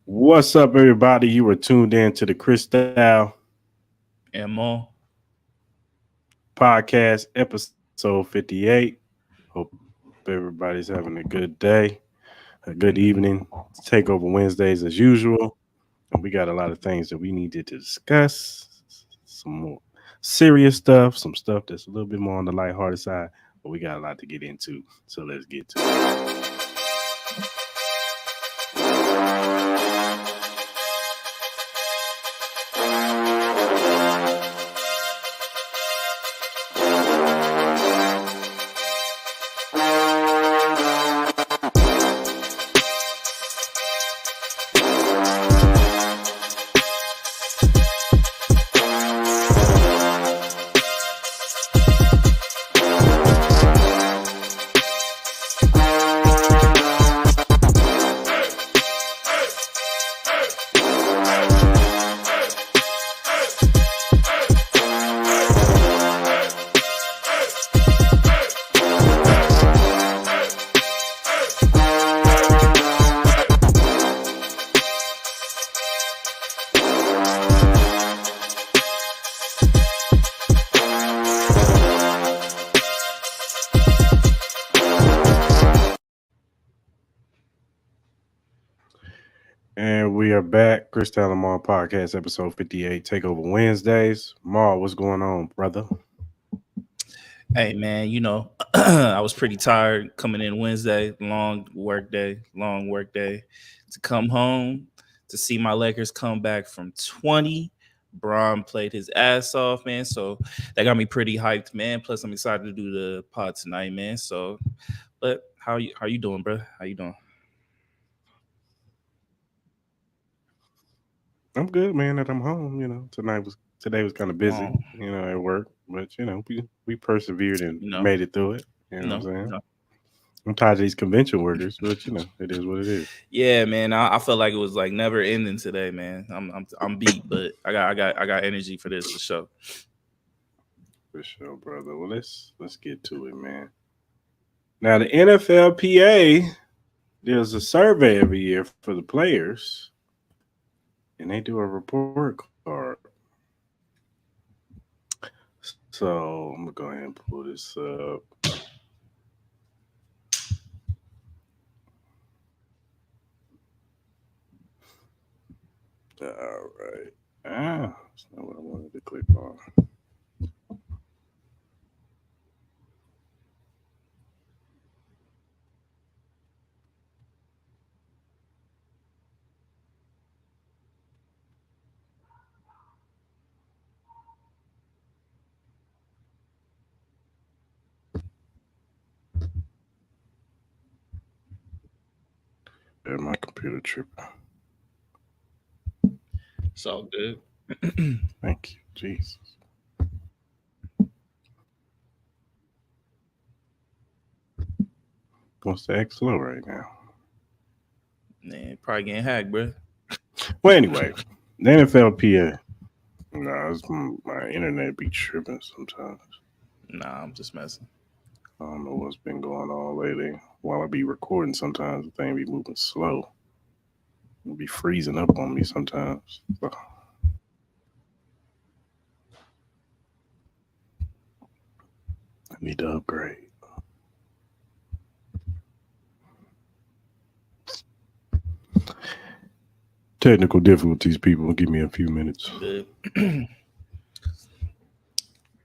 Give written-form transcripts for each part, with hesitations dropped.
What's up, everybody? You were tuned in to the Cris And Mal. podcast, episode 58. Hope everybody's having a good day, a good evening. It's Takeover Wednesdays as usual. And we got a lot of things that we needed to discuss. Some more serious stuff, some stuff that's a little bit more on the lighthearted side, but we got a lot to get into. So let's get to it. And we are back. Cris and Mal podcast, episode 58, Takeover Wednesdays. Mal, what's going on, brother? Hey man, I was pretty tired coming in Wednesday, long work day, to come home to see my Lakers come back from 20. Braun played his ass off, man. So that got me pretty hyped, man. Plus, I'm excited to do the pod tonight, man. So, but how you doing, bro? How you doing? I'm good, man, that I'm home. Today was kind of busy, Oh, at work. But we persevered and you know, made it through it. You know you what I'm know, saying? you know. I'm tired of these convention workers, but it is what it is. Yeah, man. I felt like it was like never ending today, man. I'm beat, but I got energy for this for sure. For sure, brother. Well, let's get to it, man. Now the NFLPA does a survey every year for the players, and they do a report card. So I'm gonna go ahead and pull this up. All right. That's not what I wanted to click on. Yeah, my computer tripping. It's all good. Thank you, Jesus. What's the X slow right now? Man, probably getting hacked, bro. Well, anyway, the NFLPA. No, my internet be tripping sometimes. Nah, I'm just messing. I don't know what's been going on lately. While I be recording, sometimes the thing be moving slow. It be freezing up on me sometimes. So, I need to upgrade. Technical difficulties, people. Give me a few minutes. Good.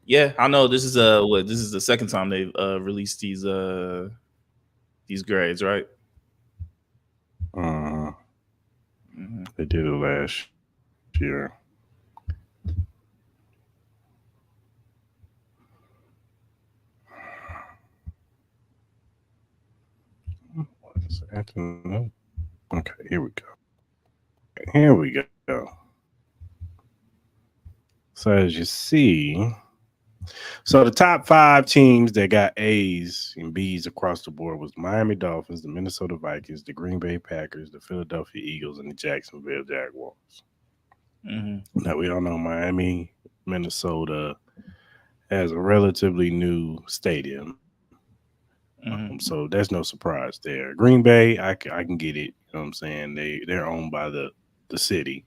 Yeah, I know this is this is the second time they've released these grades, right? Uh, Hmm. they did it last year. What is acting up? Okay, here we go. Here we go. So as you see, so the top five teams that got A's and B's across the board was the Miami Dolphins, the Minnesota Vikings, the Green Bay Packers, the Philadelphia Eagles, and the Jacksonville Jaguars. Hmm. Now we all know Miami, Minnesota has a relatively new stadium, So there's no surprise there. Green Bay, I can get it. You know what I'm saying? They're owned by the city.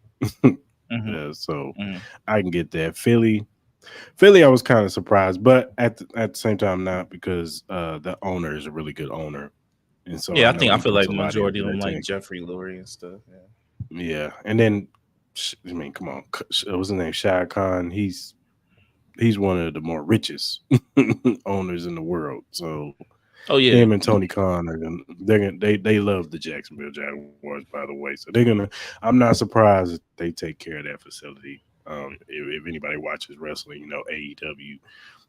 Mm-hmm. So Mm-hmm. I can get that. Philly, I was kind of surprised, but at the same time not, because the owner is a really good owner, and so Yeah, I I think know I he feel puts like a the lot majority into of them that like team. Jeffrey Lurie and stuff. Yeah. Yeah, and then I mean, come on, what's his name? Shad Khan. He's one of the more richest owners in the world. So Oh yeah. him and Tony Khan are they love the Jacksonville Jaguars, by the way. So they're gonna. I'm not surprised if they take care of that facility. If anybody watches wrestling, AEW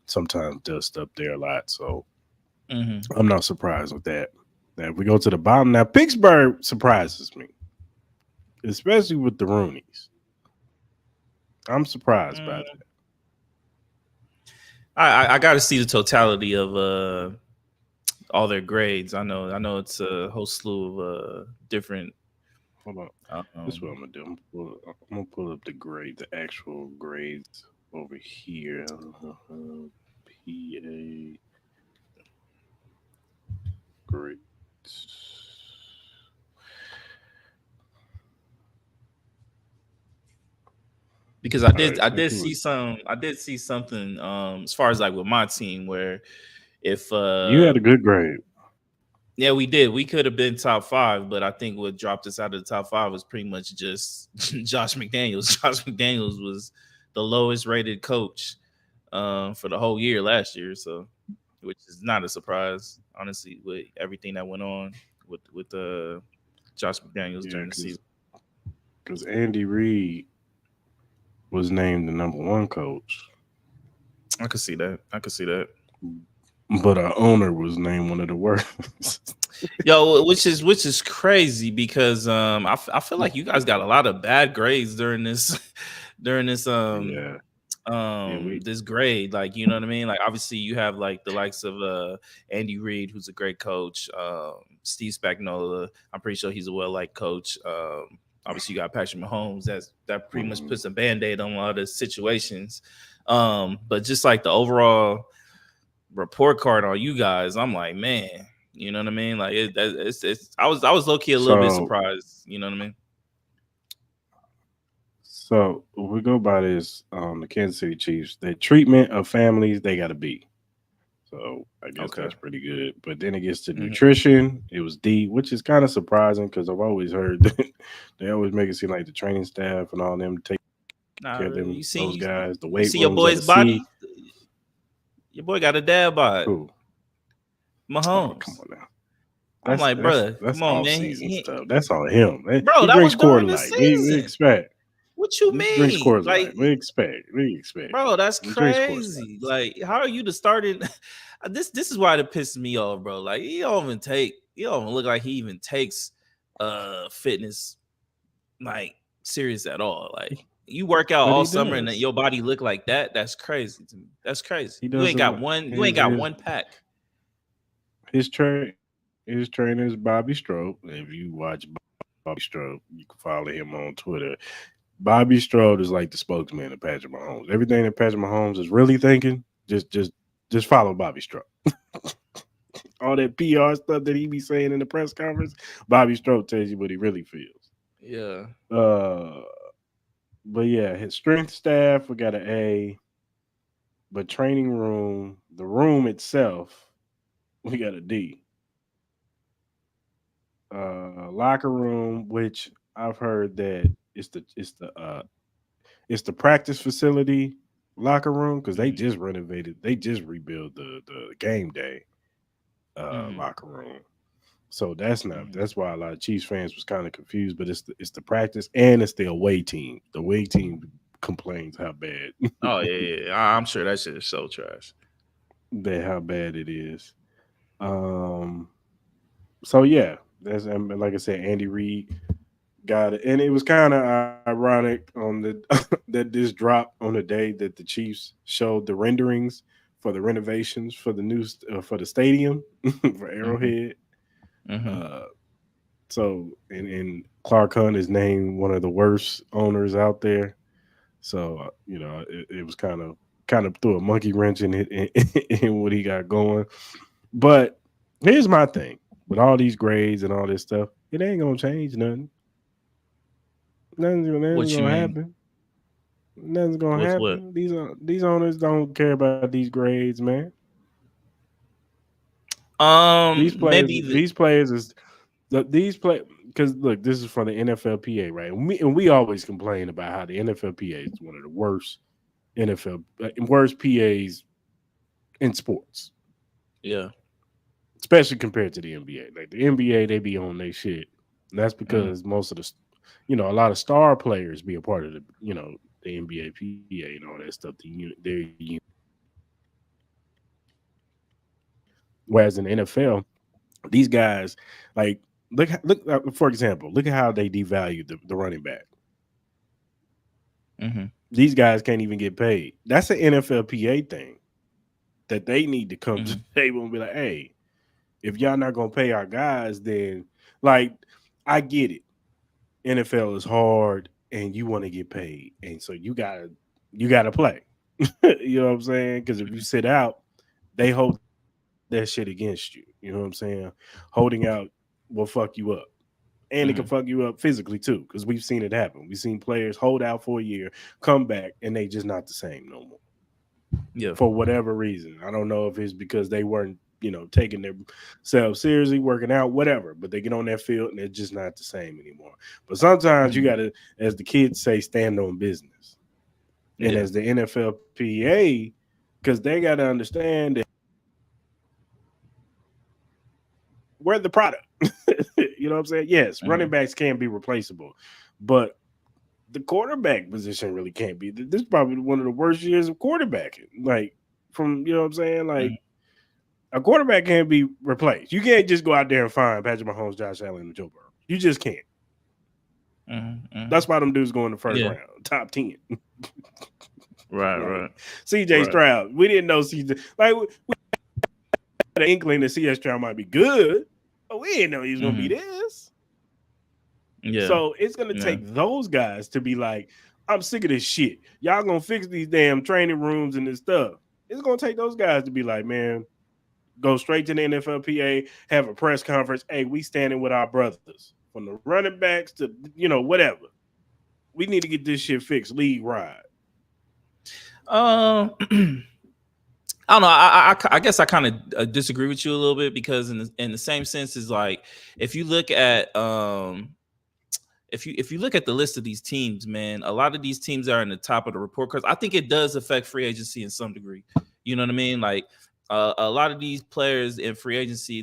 sometimes does stuff there a lot. So Mm-hmm. I'm not surprised with that. Now, if we go to the bottom, now Pittsburgh surprises me, especially with the Roonies. I'm surprised by that. I got to see the totality of all their grades. I know it's a whole slew of different. Hold on. This is what I'm Um, gonna do. I'm gonna pull up the grade, the actual grades over here. PA grades. because I All did right, I so did here we see go. something as far as like with my team where if You had a good grade. yeah, we did. We could have been top five, but I think what dropped us out of the top five was pretty much just Josh McDaniels. Josh McDaniels was the lowest rated coach for the whole year last year, so which is not a surprise, honestly, with everything that went on with Josh McDaniels Yeah, during the season. because Andy Reid was named the number one coach, I could see that. I could see that. but our owner was named one of the worst. Yo, which is crazy because I feel like you guys got a lot of bad grades during this during this Yeah, yeah, this grade, like, you know what I mean, like obviously you have like the likes of Andy Reid, who's a great coach, Steve Spagnuolo, I'm pretty sure he's a well-liked coach, obviously you got Patrick Mahomes, that pretty much mhm. puts a band-aid on a lot of situations, but just like the overall report card on you guys, I'm like, man, you know what I mean, like it's I was low-key a little bit So surprised, you know what I mean. So if we go by this, the Kansas City Chiefs, their treatment of families, they got to be. So I guess Okay. that's pretty good. But then it gets to Hmm. nutrition. It was D, which is kind of surprising because I've always heard that they always make it seem like the training staff and all them take Not care of really. them, those guys. The You weight see your rooms are boy's the C. body. Your boy got a dad bod, Who? Oh, come Mahomes. on now. I'm That's like, that's bruh, that's come on, off man. season stuff. That's on him. Bro, He that drinks was Coors during the Light. We season. expect. What you He drinks mean? Coors Like, Light. We expect. bro, that's He drinks Coors Light. crazy. Like, how are you the starting? This is why it pisses me off, bro. Like, he don't even look like he even takes fitness like serious at all. Like, you work out But all he summer and then does. your body look like that. That's crazy to me. That's crazy. He You does ain't a got lot. one. You ain't His got his one pack. his trainer is Bobby Strode. If you watch Bobby Strode, you can follow him on Twitter. Bobby Strode is like the spokesman of Patrick Mahomes. Everything that Patrick Mahomes is really thinking, just follow Bobby Strode. All that PR stuff that he be saying in the press conference, Bobby Strode tells you what he really feels. Yeah. Uh, but yeah, his strength staff, we got an A. But training room, the room itself, we got a D. Locker room, which I've heard that it's the practice facility locker room because they Mm-hmm. just renovated, they just rebuilt the game day Mm-hmm. locker room. So that's why a lot of Chiefs fans was kind of confused. But it's the practice and it's the away team. The away team complains how bad Oh yeah. I'm sure that shit is so trash. how bad it is. Um, so yeah, that's and like I said, Andy Reid got it, and it was kind of ironic on the that this dropped on the day that the Chiefs showed the renderings for the renovations for the new for the stadium for Mm-hmm. Arrowhead. Mm-hmm. Uh, so and Clark Hunt is named one of the worst owners out there. So it was kind of threw a monkey wrench in it in what he got going, but Here's my thing with all these grades and all this stuff. It ain't gonna change nothing. Nothing's What you gonna mean? happen. Nothing's gonna With what? happen. These owners don't care about these grades, man. Maybe These players is these play because look, this is from the NFLPA, right? And we always complain about how the NFLPA is one of the worst NFL worst PAs in sports, yeah. especially compared to the NBA. Like the NBA, they be on their shit. And that's Mm, because most of the, a lot of star players be a part of the NBA PA and all that stuff. Whereas in the NFL, these guys, like, look for example, look at how they devalued the running back. mm-hmm, These guys can't even get paid. That's an NFLPA thing that they need to come to mm-hmm, the table and be like, hey, if y'all not gonna pay our guys, then like I get it. NFL is hard and you want to get paid. And so you gotta play. You know what I'm saying? Because if you mm-hmm, sit out, they hold that shit against you. You know what I'm saying? Holding out will fuck you up. And it can fuck mm-hmm. you up physically too, because we've seen it happen. We've seen players hold out for a year, come back, and they just not the same no more Yeah. for whatever reason. I don't know if it's because they weren't, taking themselves seriously, working out, whatever. But they get on that field and it's just not the same anymore. But sometimes you Mm-hmm. got to, as the kids say, stand on business. And Yeah. as the NFLPA, because they got to understand that we're the product. You know what I'm saying? Yes, running Mm-hmm. backs can be replaceable, but the quarterback position really can't be. This is probably one of the worst years of quarterbacking. Like, from, what I'm saying? Like, a quarterback can't be replaced. You can't just go out there and find Patrick Mahomes, Josh Allen, and Joe Burrow. You just can't. Mm-hmm. Mm-hmm. That's why them dudes go in the first Yeah. round, top 10. Right. Like Right. CJ Right. Stroud. We didn't know CJ. Like, we had an inkling that CJ Stroud might be good, but we didn't know he was going to be Mm-hmm. this. Yeah. So it's going to Yeah. take those guys to be like, I'm sick of this shit. Y'all going to fix these damn training rooms and this stuff. It's going to take those guys to be like, man, go straight to the NFLPA, have a press conference. Hey, we standing with our brothers from the running backs to whatever. We need to get this shit fixed. League ride. Um. I don't know. I guess I kind of disagree with you a little bit because in the same sense is like if you look at if you look at the list of these teams, man, a lot of these teams are in the top of the report cards. I think it does affect free agency in some degree. You know what I mean? Like a lot of these players in free agency,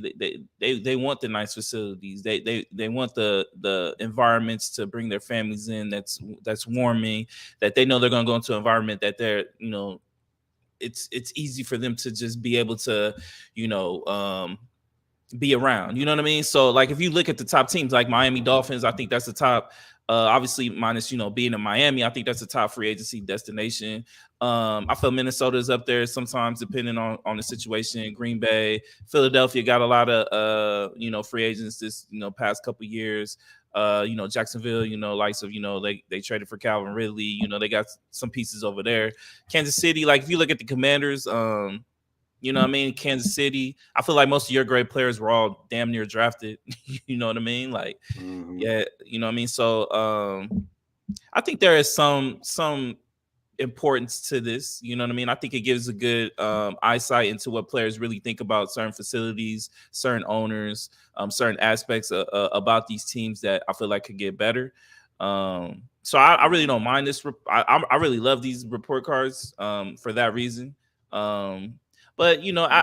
they want the nice facilities. They want the environments to bring their families in. That's warming. That they know they're going to go into an environment that they're it's easy for them to just be able to you know be around. You know what I mean? So like if you look at the top teams like Miami Dolphins, I think that's the top. Obviously, minus being in Miami, I think that's the top free agency destination. I feel Minnesota's up there sometimes, depending on the situation. Green Bay, Philadelphia got a lot of free agents this past couple years. Jacksonville, likes of they traded for Calvin Ridley. They got some pieces over there. Kansas City, like if you look at the Commanders, you know what I mean? Kansas City. I feel like most of your great players were all damn near drafted. You know what I mean? Like, Mm-hmm. yeah, you know what I mean? So I think there is some importance to this. You know what I mean? I think it gives a good eyesight into what players really think about certain facilities, certain owners, certain aspects about these teams that I feel like could get better. So I really don't mind this. I really love these report cards for that reason. But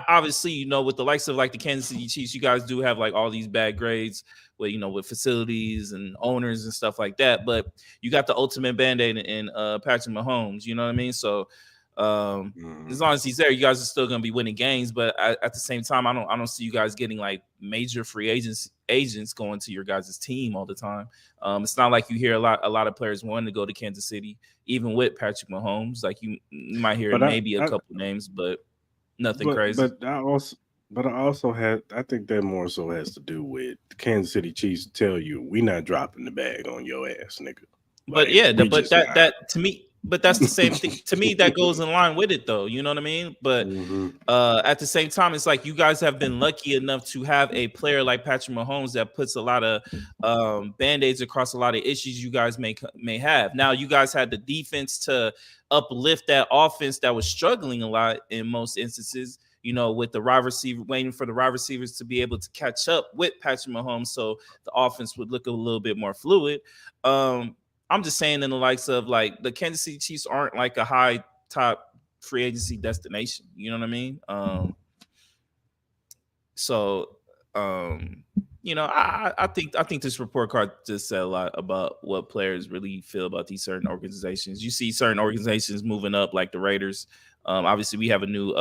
obviously, with the likes of like the Kansas City Chiefs, you guys do have like all these bad grades with with facilities and owners and stuff like that. But you got the ultimate band-aid in Patrick Mahomes. You know what I mean? So Mm-hmm. as long as he's there, you guys are still going to be winning games. But at the same time, I don't see you guys getting like major free agents going to your guys' team all the time. It's not like you hear a lot of players wanting to go to Kansas City, even with Patrick Mahomes. Like you might hear But maybe a couple names, but nothing but crazy. I also had I think that more so has to do with the Kansas City Chiefs tell you we not dropping the bag on your ass, nigga. But Like yeah, we but just not. that to me, but that's the same thing to me. That goes in line with it, though. You know what I mean? But Mhm. at the same time, it's like you guys have been lucky enough to have a player like Patrick Mahomes that puts a lot of band-aids across a lot of issues you guys may have. Now, you guys had the defense to uplift that offense that was struggling a lot in most instances. You know, with the wide receiver waiting for the wide receivers to be able to catch up with Patrick Mahomes, so the offense would look a little bit more fluid. I'm just saying, in the likes of like the Kansas City Chiefs aren't like a high top free agency destination. You know what I mean? So you know, I think this report card just said a lot about what players really feel about these certain organizations. You see certain organizations moving up, like the Raiders. Obviously, we have a new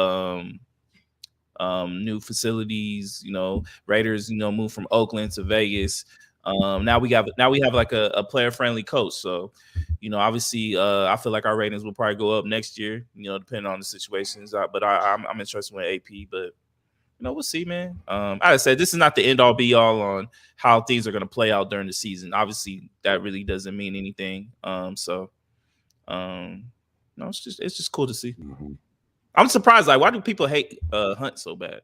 facilities. You know, Raiders, you know, moved from Oakland to Vegas. Now we have like a player friendly coach. So, you know, obviously, I feel like our ratings will probably go up next year. You know, depending on the situations. But I'm interested with AP. But you know, we'll see, man. Like I said, this is not the end all be all on how things are going to play out during the season. Obviously, that really doesn't mean anything. No, it's just cool to see. Mhm. I'm surprised. Like, why do people hate Hunt so bad?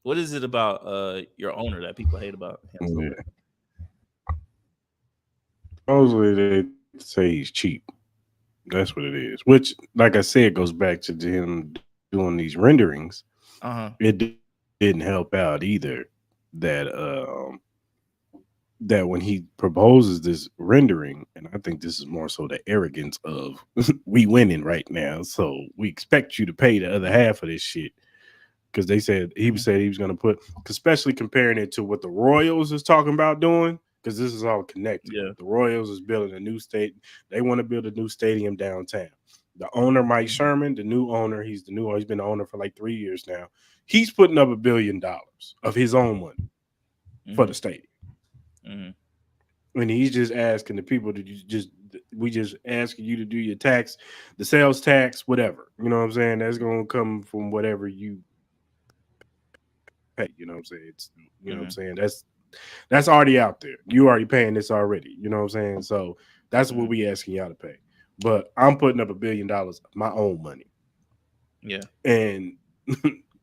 What is it about your owner that people hate about him so bad? Yeah. Supposedly they say he's cheap. That's what it is. Which, like I said, goes back to him doing these renderings. Uh-huh. Didn't help out either. That that when he proposes this rendering, and I think this is more so the arrogance of we winning right now, so we expect you to pay the other half of this shit. Because they said he was going to put, especially comparing it to what the Royals is talking about doing, because this is all connected. Yeah. The Royals is building a new state. They want to build a new stadium downtown. The owner, Mike Sherman, the new owner, he's been the owner for like 3 years now. He's putting up $1 billion of his own money for the stadium. And he's just asking the people to we just asking you to do your tax, the sales tax, whatever. You know what I'm saying? That's going to come from whatever you pay. You know what I'm saying? It's, you know what I'm saying? That's already out there. You already paying this already. You know what I'm saying? So that's what we asking y'all to pay. But I'm putting up $1 billion of my own money. Yeah. And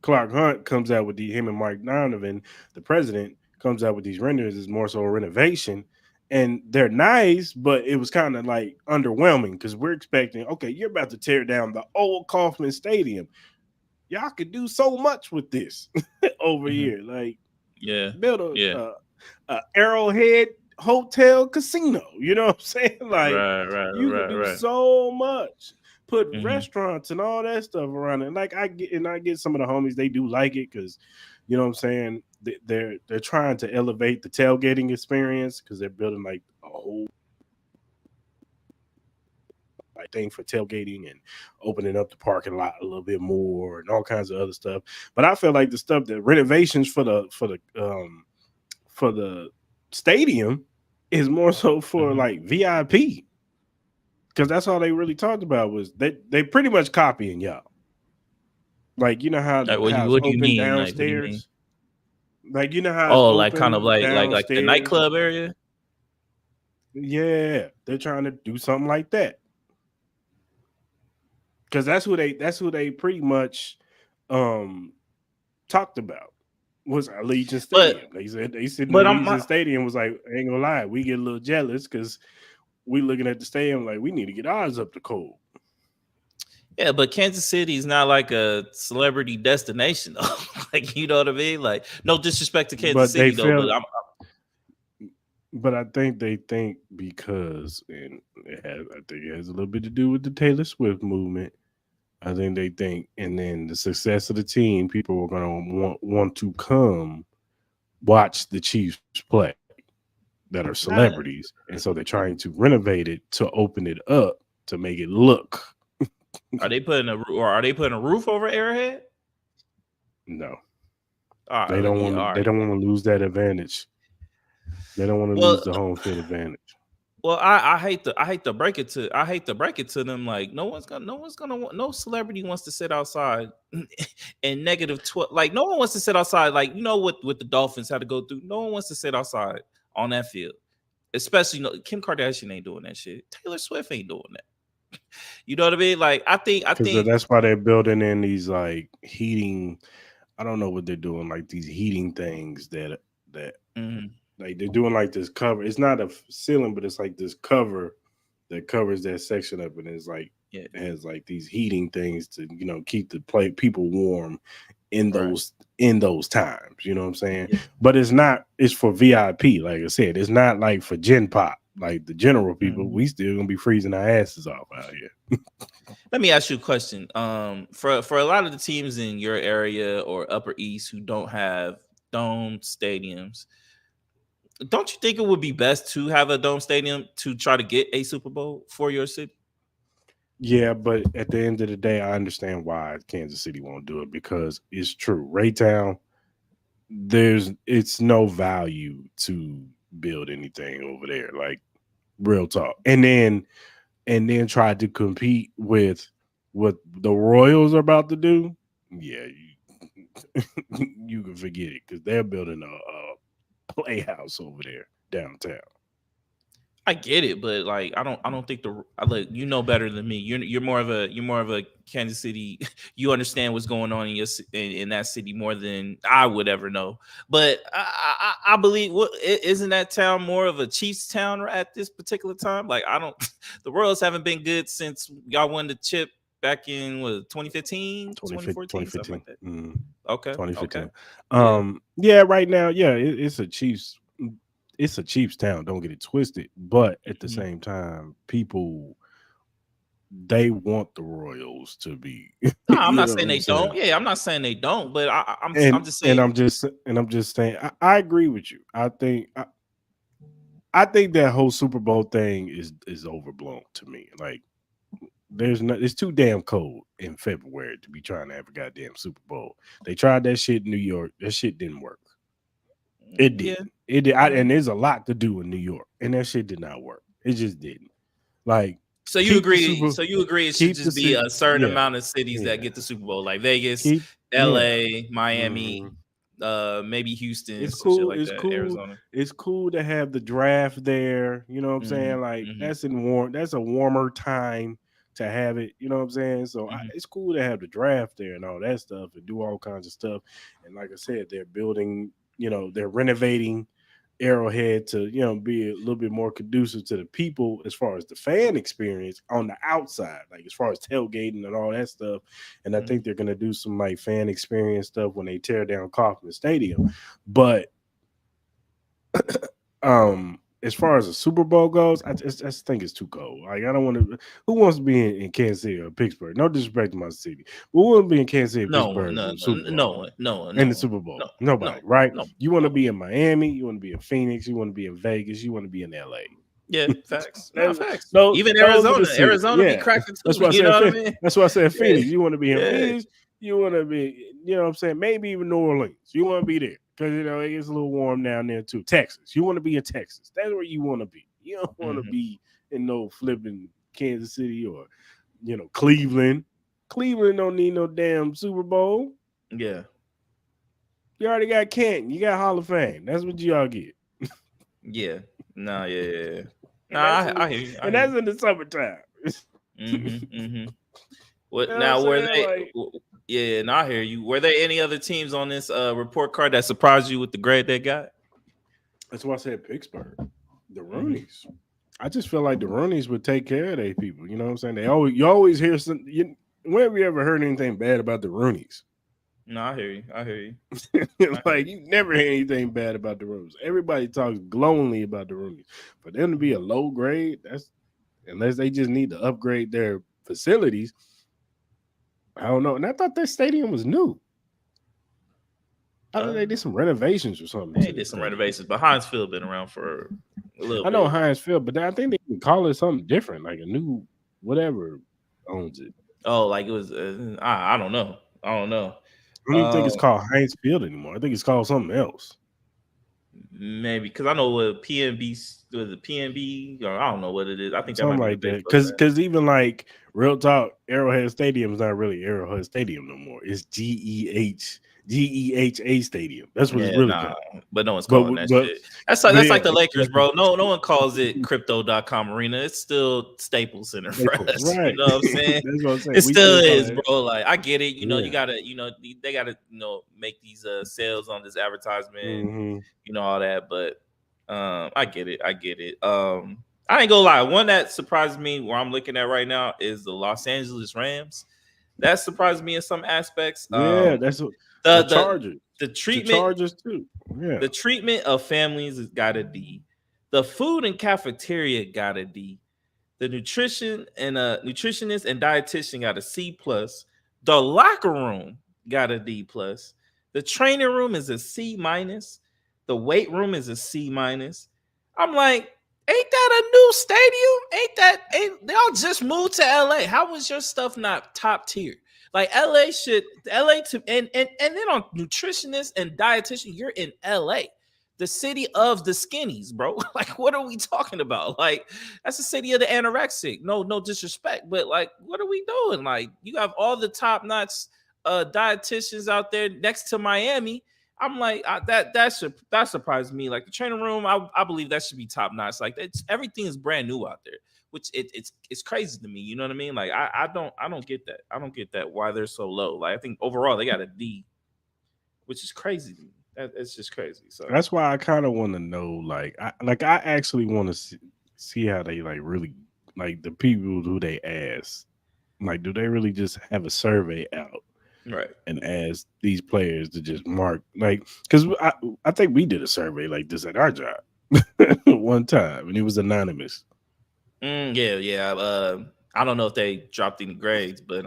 Clark Hunt comes out with him and Mike Donovan, the president, comes out with these renderings is more so a renovation. And they're nice, but it was kind of like underwhelming because we're expecting, okay, you're about to tear down the old Kauffman Stadium. Y'all could do so much with this over here. Like, build a Arrowhead hotel casino. You know what I'm saying? Like, you could do so much. Put restaurants and all that stuff around it. Like I get some of the homies, they do like it because, you know what I'm saying, they're trying to elevate the tailgating experience because they're building like a whole thing for tailgating and opening up the parking lot a little bit more and all kinds of other stuff. But I feel like the renovations for the stadium is more so for like VIP. Because that's all they really talked about was they pretty much copying y'all. Like, you know how What how it's do you open mean? Like, what do you mean? downstairs? Like, you know how it's Oh, like kind of open like the downstairs? nightclub area? Yeah, they're trying to do something like that. Because that's who they pretty much talked about was Allegiant Stadium. They said they said Allegiant Stadium was like, I ain't gonna lie, we get a little jealous because we looking at the stadium like we need to get ours up to code. Yeah, but Kansas City is not like a celebrity destination, though. Like, you know what I mean? Like, no disrespect to Kansas City, though, but I think they think because, and I think it has a little bit to do with the Taylor Swift movement. I think they think, and then the success of the team, people are gonna want to come watch the Chiefs play that are celebrities, and so they're trying to renovate it to open it up to make it look. Are they putting a roof over Arrowhead? No, they don't want to. They don't want to lose that advantage. They don't want to lose the home field advantage. Well, I hate to break it to them. Like, no celebrity wants to sit outside in -12. Like, no one wants to sit outside. Like, you know what the Dolphins had to go through. No one wants to sit outside on that field. Especially, Kim Kardashian ain't doing that shit. Taylor Swift ain't doing that. You know what I mean? Like I Because think. that's why they're building in these like heating. I don't know what they're doing, like these heating things that Mhm. like they're doing like this cover. It's not a ceiling, but it's like this cover that covers that section up, and it's like Yeah, it has like these heating things to keep the people warm in right. those times. You know what I'm saying? Yeah. But it's not. It's for VIP. Like I said, it's not like for Gen Pop. Like the general people, Mhm. we still gonna be freezing our asses off out here. Let me ask you a question. For a lot of the teams in your area or Upper East who don't have dome stadiums, don't you think it would be best to have a dome stadium to try to get a Super Bowl for your city? Yeah, but at the end of the day, I understand why Kansas City won't do it because it's true. Raytown, it's no value to build anything over there. Like real talk. And then try to compete with what the Royals are about to do. Yeah, you can forget it because they're building a playhouse over there downtown. I get it, but like I don't think like you know better than me. You're more of a Kansas City. You understand what's going on in in that city more than I would ever know. But I believe what isn't that town more of a Chiefs town at this particular time? Like I don't. The Royals haven't been good since y'all won the chip back in what 2015, 2014, something 2015. like that. Okay, okay, 2015. yeah. Yeah, right now, yeah, it's a Chiefs town, don't get it twisted, but at the Mhm. same time, people they want the Royals to be No, I'm you not know what saying I'm they saying? don't. Yeah, I'm not saying they don't, but And I'm just and saying. I'm just saying I agree with you. I think that whole Super Bowl thing is overblown to me. Like it's too damn cold in February to be trying to have a goddamn Super Bowl. They tried that shit in New York. That shit didn't work. It Yeah, didn't. It did. yeah. And there's a lot to do in New York, and that shit did not work. It just didn't. Like So you agree it should keep the just be city. a certain Yeah, amount of cities that yeah. get the Super Bowl, like Vegas, Keep yeah. LA, Miami, hmm maybe Houston, It's some shit cool. like It's that, cool. Arizona. It's cool to have the draft there. You know what I'm Hmm. saying? Like Hmm. that's a warmer time to have it. You know what I'm saying? So Hmm. it's cool to have the draft there and all that stuff and do all kinds of stuff. And like I said, they're building. They're renovating Arrowhead to be a little bit more conducive to the people as far as the fan experience on the outside, like as far as tailgating and all that stuff. And I think Hmm. they're gonna do some like fan experience stuff when they tear down Kauffman Stadium. But as far as the Super Bowl goes, I just think it's too cold. Like I don't want to. Who wants to be in Kansas City or Pittsburgh? No disrespect to my city, but who wants to be in Kansas City or No one, Pittsburgh no, for the Super no Bowl? one, no one, In no the one, Super no, Bowl, nobody, no, right? no, You want to no. be in Miami, you want to be in Phoenix, you want to be in Vegas, you want to be in LA. Yeah, facts. No, Those, facts. those, Even those are the Arizona, cities. Arizona be Yeah, cracking that's too. why I You said. know what I mean? That's why I said Yeah, Phoenix. You want to be in yeah. Phoenix. You want to be. You know what I'm saying? Maybe even New Orleans. You want to be there because it gets a little warm down there too. Texas. You want to be in Texas. That's where you want to be. You don't want to Hmm. be in no flipping Kansas City or Cleveland. Cleveland don't need no damn Super Bowl. Yeah, You already got Canton. You got Hall of Fame. That's what y'all get. yeah. No, yeah, yeah, yeah. No, And that's in I the, hear you. I and hear that's you. in the summertime. Hmm. Hmm. You What know what I'm now? Were saying? they? Like, Yeah, and I hear you. Were there any other teams on this report card that surprised you with the grade they got? that's why I said Pittsburgh. The Hmm. Roonies. I just feel like the Roonies would take care of their people. You know what I'm saying? You always hear some. When have you ever heard anything bad about the Roonies? No, I hear you. I hear you. I hear Like you. you never hear anything bad about the Roonies. Everybody talks glowingly about the Roonies. For them to be a low grade, that's unless they just need to upgrade their facilities. I don't know. And I thought that stadium was new. I thought Uh, they did some renovations or something they to the did some stadium. renovations, but Heinz Field been around for a little I know bit. Heinz Field, but I think they can call it something different, like a new whatever owns it. Oh, like it was. I don't know. I don't know. I don't even think it's called Heinz Field anymore. I think it's called something else. Maybe because I know what PNB was it PNB or I don't know what it is. I think that Something might be the like that. baseball brand. Because even like real talk, Arrowhead Stadium is not really Arrowhead Stadium no more. It's GEH GEHA Stadium. That's what it's Yeah, really nah, called. but no one's calling that But shit. That's but like the yeah, Lakers, bro. No one calls it Crypto.com Arena. It's still Staples Center for Staples, us. You right? know what I'm saying? That's what I'm saying. It We still still call is, it. bro. Like I get it. You know, Yeah. you gotta, they gotta, make these sales on this advertisement. Mm-hmm. All that. But I get it. I get it. I ain't gonna lie. One that surprised me, where I'm looking at right now, is the Los Angeles Rams. That surprised me in some aspects. Yeah, that's what The the the Chargers. the The treatment Chargers too. Yeah. the treatment of families has got a D. The food and cafeteria got a D. The nutritionist and dietitian got a C plus. The locker room got a D plus. The training room is a C minus. The weight room is a C minus. I'm like, ain't that a new stadium? Ain't they all just moved to LA? How was your stuff not top tier? Like LA to and then on nutritionist and dietitian, you're in LA, the city of the skinnies, bro. Like, what are we talking about? Like, that's the city of the anorexic. No disrespect, but like, what are we doing? Like, you have all the top notch dietitians out there next to Miami. I'm like, that surprised me. Like the training room, I believe that should be top notch. Like everything is brand new out there, which it's crazy to me. You know what I mean? Like I don't get that. I don't get that why they're so low. Like I think overall they got a D, which is crazy to me. It's just crazy. So That's why I kind of want to know, I actually want to see how they like really like the people who they ask. Like, do they really just have a survey out right. and ask these players to just mark because I think we did a survey like this at our job one time and it was anonymous. Yeah. I don't know if they dropped any grades, but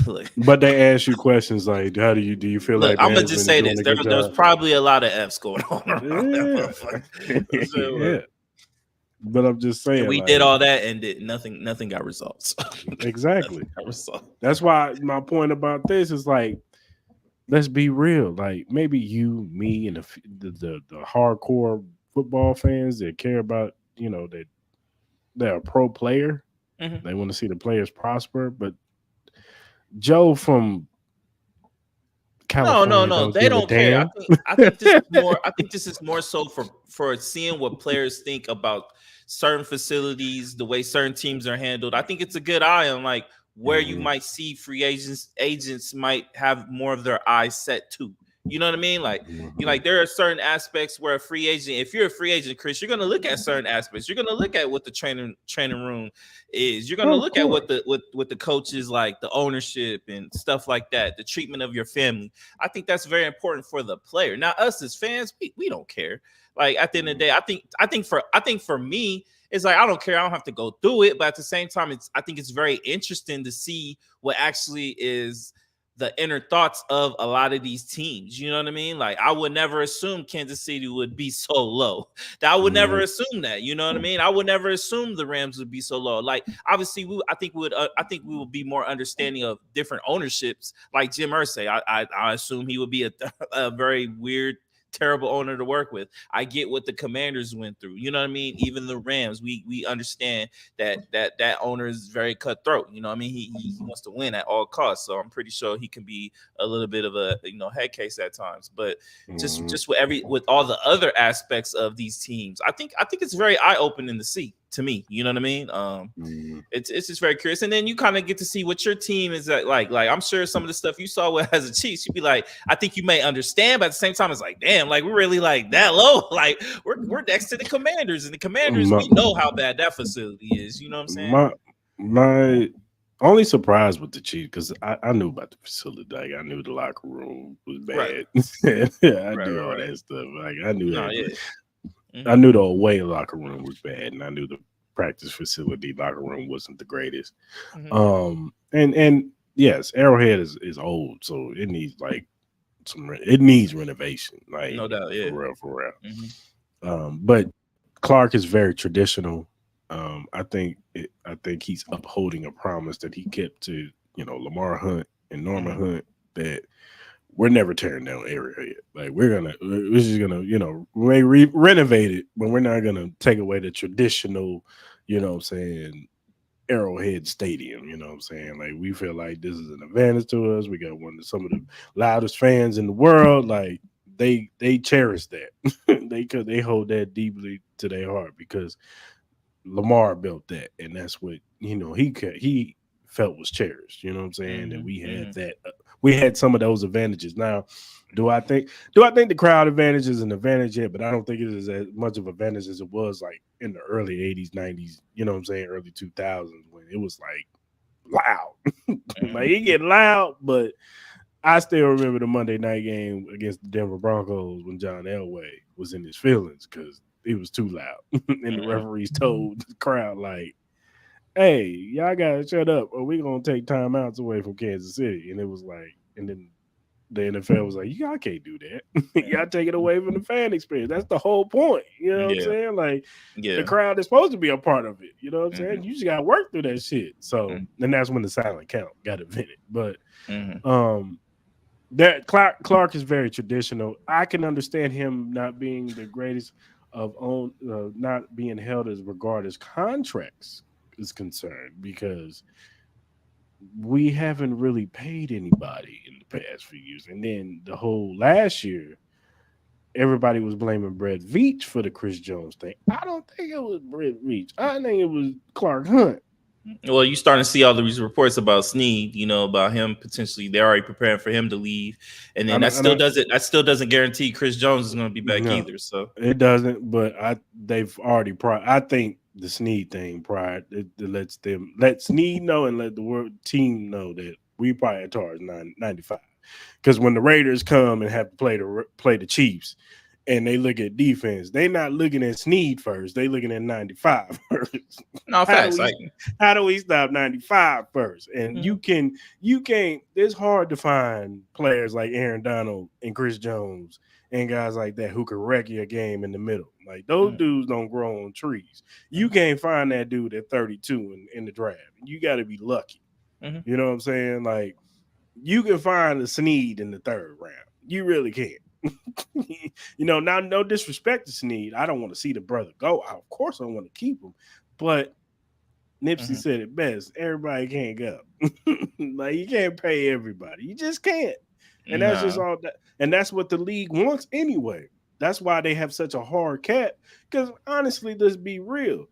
look, But they ask you questions like, how do you feel look, like I'm gonna just management is say doing this: a good there's job? probably a lot of F's going on around that Yeah, motherfucker. So, yeah. But I'm just and saying, we did all that, and nothing got results. exactly. Got results. That's why my point about this is like, let's be real. Like maybe you, me, and the hardcore football fans that care about that they're a pro player. Mm-hmm. They want to see the players prosper. But Joe from California No. don't They give a don't care. damn. I think this is more. I think this is more so for seeing what players think about certain facilities, the way certain teams are handled. I think it's a good eye on like where you might see free agents might have more of their eyes set to. You know what I mean? Like there are certain aspects where a free agent, if you're a free agent, Chris, you're gonna look at certain aspects. You're gonna look at what the training room is. You're gonna Of look at course. what the coaches like, the ownership and stuff like that, the treatment of your family. I think that's very important for the player. Now, us as fans, we don't care. Like at the end of the day, I think for me, it's like I don't care. I don't have to go through it, but at the same time, I think it's very interesting to see what actually is the inner thoughts of a lot of these teams. You know what I mean? Like I would never assume Kansas City would be so low. I would never assume that. You know what I mean? I would never assume the Rams would be so low. Like obviously, I think we would be more understanding of different ownerships. Like Jim Irsay, I assume he would be a very weird, terrible owner to work with. I get what the Commanders went through. You know what I mean? Even the Rams, we understand that owner is very cutthroat. You know what I mean? He wants to win at all costs. So I'm pretty sure he can be a little bit of a head case at times. But just with all the other aspects of these teams, I think it's very eye opening to see. To me, you know what I mean? It's just very curious, and then you kind of get to see what your team is like. Like I'm sure some of the stuff you saw as a Chiefs, you'd be like, I think you may understand, but at the same time, it's like, damn, like we're really like that low. Like we're next to the Commanders, and the Commanders, we know how bad that facility is. You know what I'm saying? My only surprise with the Chiefs because I knew about the facility. Like I knew the locker room was bad. Right. I knew all that stuff. Like I knew that. Yeah. I knew the away locker room was bad, and I knew the practice facility locker room wasn't the greatest. And yes, Arrowhead is old, so it needs like it needs renovation, like no doubt, yeah, for real. But Clark is very traditional. I think he's upholding a promise that he kept to Lamar Hunt and Norman Hunt that we're never tearing down Arrowhead. Like we're just gonna renovate it, but we're not gonna take away the traditional, what I'm saying, Arrowhead Stadium. You know what I'm saying? Like we feel like this is an advantage to us. We got one of some of the loudest fans in the world. Like they cherish that. they hold that deeply to their heart because Lamar built that, and that's what he felt was cherished. You know what I'm saying? That Mm-hmm. we had Mm-hmm. that. We had some of those advantages. Now, do I think the crowd advantage is an advantage yet? But I don't think it is as much of an advantage as it was like in the early '80s, '90s. You know what I'm saying? Early 2000s when it was like loud. Like it get loud, but I still remember the Monday night game against the Denver Broncos when John Elway was in his feelings because it was too loud, and the Mm-hmm. referees told the crowd like, "Hey, y'all gotta shut up, or we gonna take timeouts away from Kansas City." And it was like, and then the NFL was like, "Y'all can't do that. Y'all take it away from the fan experience. That's the whole point." You know what I'm Yeah. saying? Like the Yeah. crowd is supposed to be a part of it. You know what I'm saying? Mm-hmm. You just gotta work through that shit. So, Mm-hmm. and that's when the silent count got invented. But Mm-hmm. um that Clark is very traditional. I can understand him not being the greatest of own, not being held as regard as contracts is concerned because we haven't really paid anybody in the past few years. And then the whole last year, everybody was blaming Brett Veach for the Chris Jones thing. I don't think it was Brett Veach. I think it was Clark Hunt. Well, you starting to see all these reports about Snead, about him potentially. They're already preparing for him to leave, and then And I, and that still doesn't guarantee Chris Jones is going to be back no, either. So, it doesn't. But they've already I think the Snead thing prior it let Snead know and let the world team know that we prioritize 95. Because when the Raiders come and have to play the Chiefs, and they look at defense, they not looking at Snead first. They looking at 95 first. no how do facts. we Like, how do we stop 95 first? And mhm, you can't. It's hard to find players like Aaron Donald and Chris Jones and guys like that who can wreck your game in the middle. Like those mhm, dudes don't grow on trees. You mhm, can't find that dude at 32 in the draft. You got to be lucky. mhm, You know what I'm saying? Like you can find a Snead in the third round. You really can. Now no disrespect to Snead. I don't want to see the brother go. Of course I want to keep him. But Nipsey mhm, said it best. Everybody can't go. Like you can't pay everybody. You just can't. And that's just nah, all that. And that's what the league wants anyway. That's why they have such a hard cap. Because honestly, let's be real.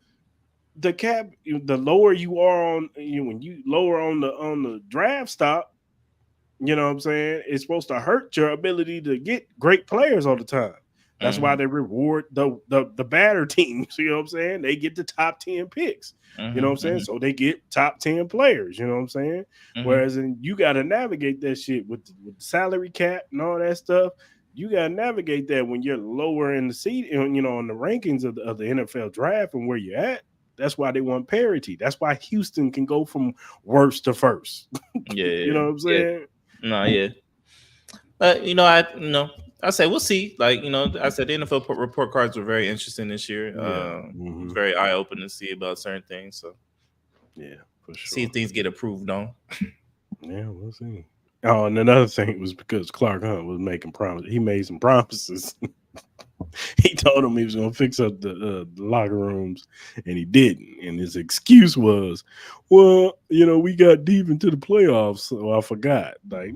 The cap, the lower you are when you lower on the draft stock, you know what I'm saying? It's supposed to hurt your ability to get great players all the time. That's why mhm, they reward the badder teams. You know what I'm saying? They get the top 10 picks. You know what mhm, I'm saying? mhm, So they get top 10 players. You know what I'm saying? mhm, Whereas you got to navigate that shit with the salary cap and all that stuff. You got to navigate that when you're lower in the seat, on the rankings of the NFL draft and where you're at. That's why they want parity. That's why Houston can go from worst to first. You yeah, know what I'm yeah, saying? no, yeah. But I say we'll see. Like, I said the NFL report cards were very interesting this year. Yeah. It's very eye opening to see about certain things. So Yeah, for see if sure. things get approved on. Yeah, we'll see. Oh, and another thing was because Clark Hunt was making promises. He made some promises. He told him he was going to fix up the locker rooms, and he didn't. And his excuse was, "Well, we got deep into the playoffs, so I forgot." Like,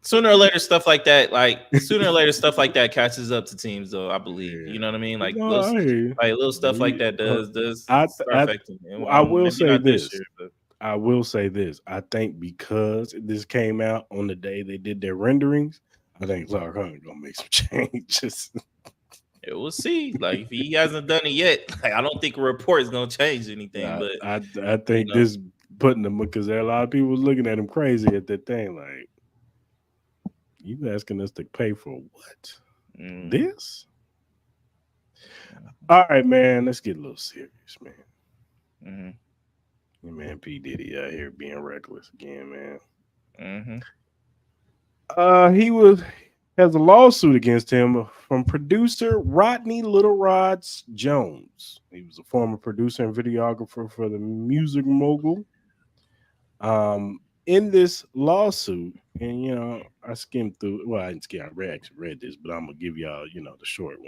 Sooner or later, stuff like that catches up to teams. Though I believe, you yeah, know what I mean. Like no, I hear you. little stuff like We, that does I, start I, affecting. Me. I will Maybe say not this this. year, but I will say this. I think because this came out on the day they did their renderings, I think Clark Hunt gonna make some changes. yeah, we'll see. Like if he hasn't done it yet, like, I don't think a report is gonna change anything. I, But I you think know, this putting them because there are a lot of people looking at him crazy at that thing. Like, you asking us to pay for what? mm, This? All right, man. Let's get a little serious, man. mm-hmm, Yeah, man, P Diddy out here being reckless again, man. mm-hmm, He has a lawsuit against him from producer Rodney Little Rods Jones. He was a former producer and videographer for the music mogul. In this lawsuit, and I skimmed through. Well, I didn't skim. Actually read this, but I'm gonna give y'all, the short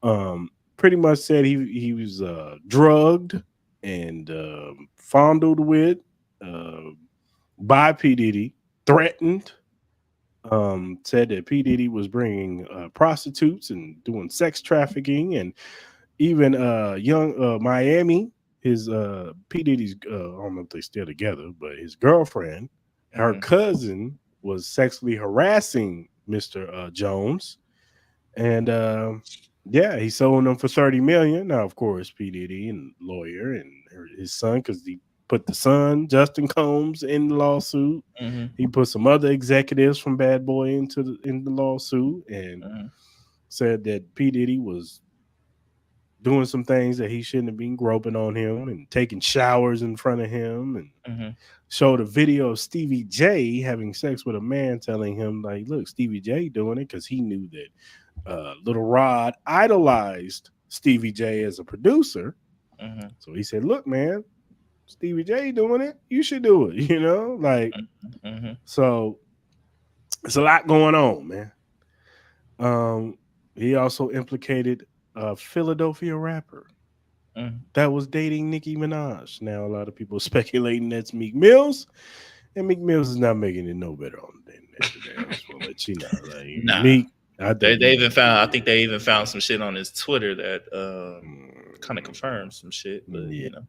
one. Pretty much said he was drugged. and fondled with uh, by P Diddy, threatened. Said that P Diddy was bringing prostitutes and doing sex trafficking, and even young Miami. His P Diddy's I don't know if they still together, but his girlfriend, her Mm-hmm. cousin, was sexually harassing Mr. Jones, and yeah, he sold them for 30 million. Now, of course, P Diddy and lawyer and his son, because he put the son Justin Combs in the lawsuit. Mm-hmm. He put some other executives from Bad Boy in the lawsuit, and Mm-hmm. said that P Diddy was doing some things that he shouldn't have been, groping on him and taking showers in front of him, and Mm-hmm. showed a video of Stevie J having sex with a man, telling him like, "Look, Stevie J doing it," because he knew that Little Rod idolized Stevie J as a producer. Mm-hmm. So he said, "Look, man, Stevie J doing it, you should do it." You know, like, Mm-hmm. so it's a lot going on, man. Um, he also implicated a Philadelphia rapper Mm-hmm. that was dating Nicki Minaj. Now a lot of people speculating that's Meek Mills, and Meek Mills is not making it no better on the internet today. I just want to let you know, like Nah. Meek, I They think they Meek. even found I think they even found some shit on his Twitter that kind of Mm, confirms some shit, but yeah, you know.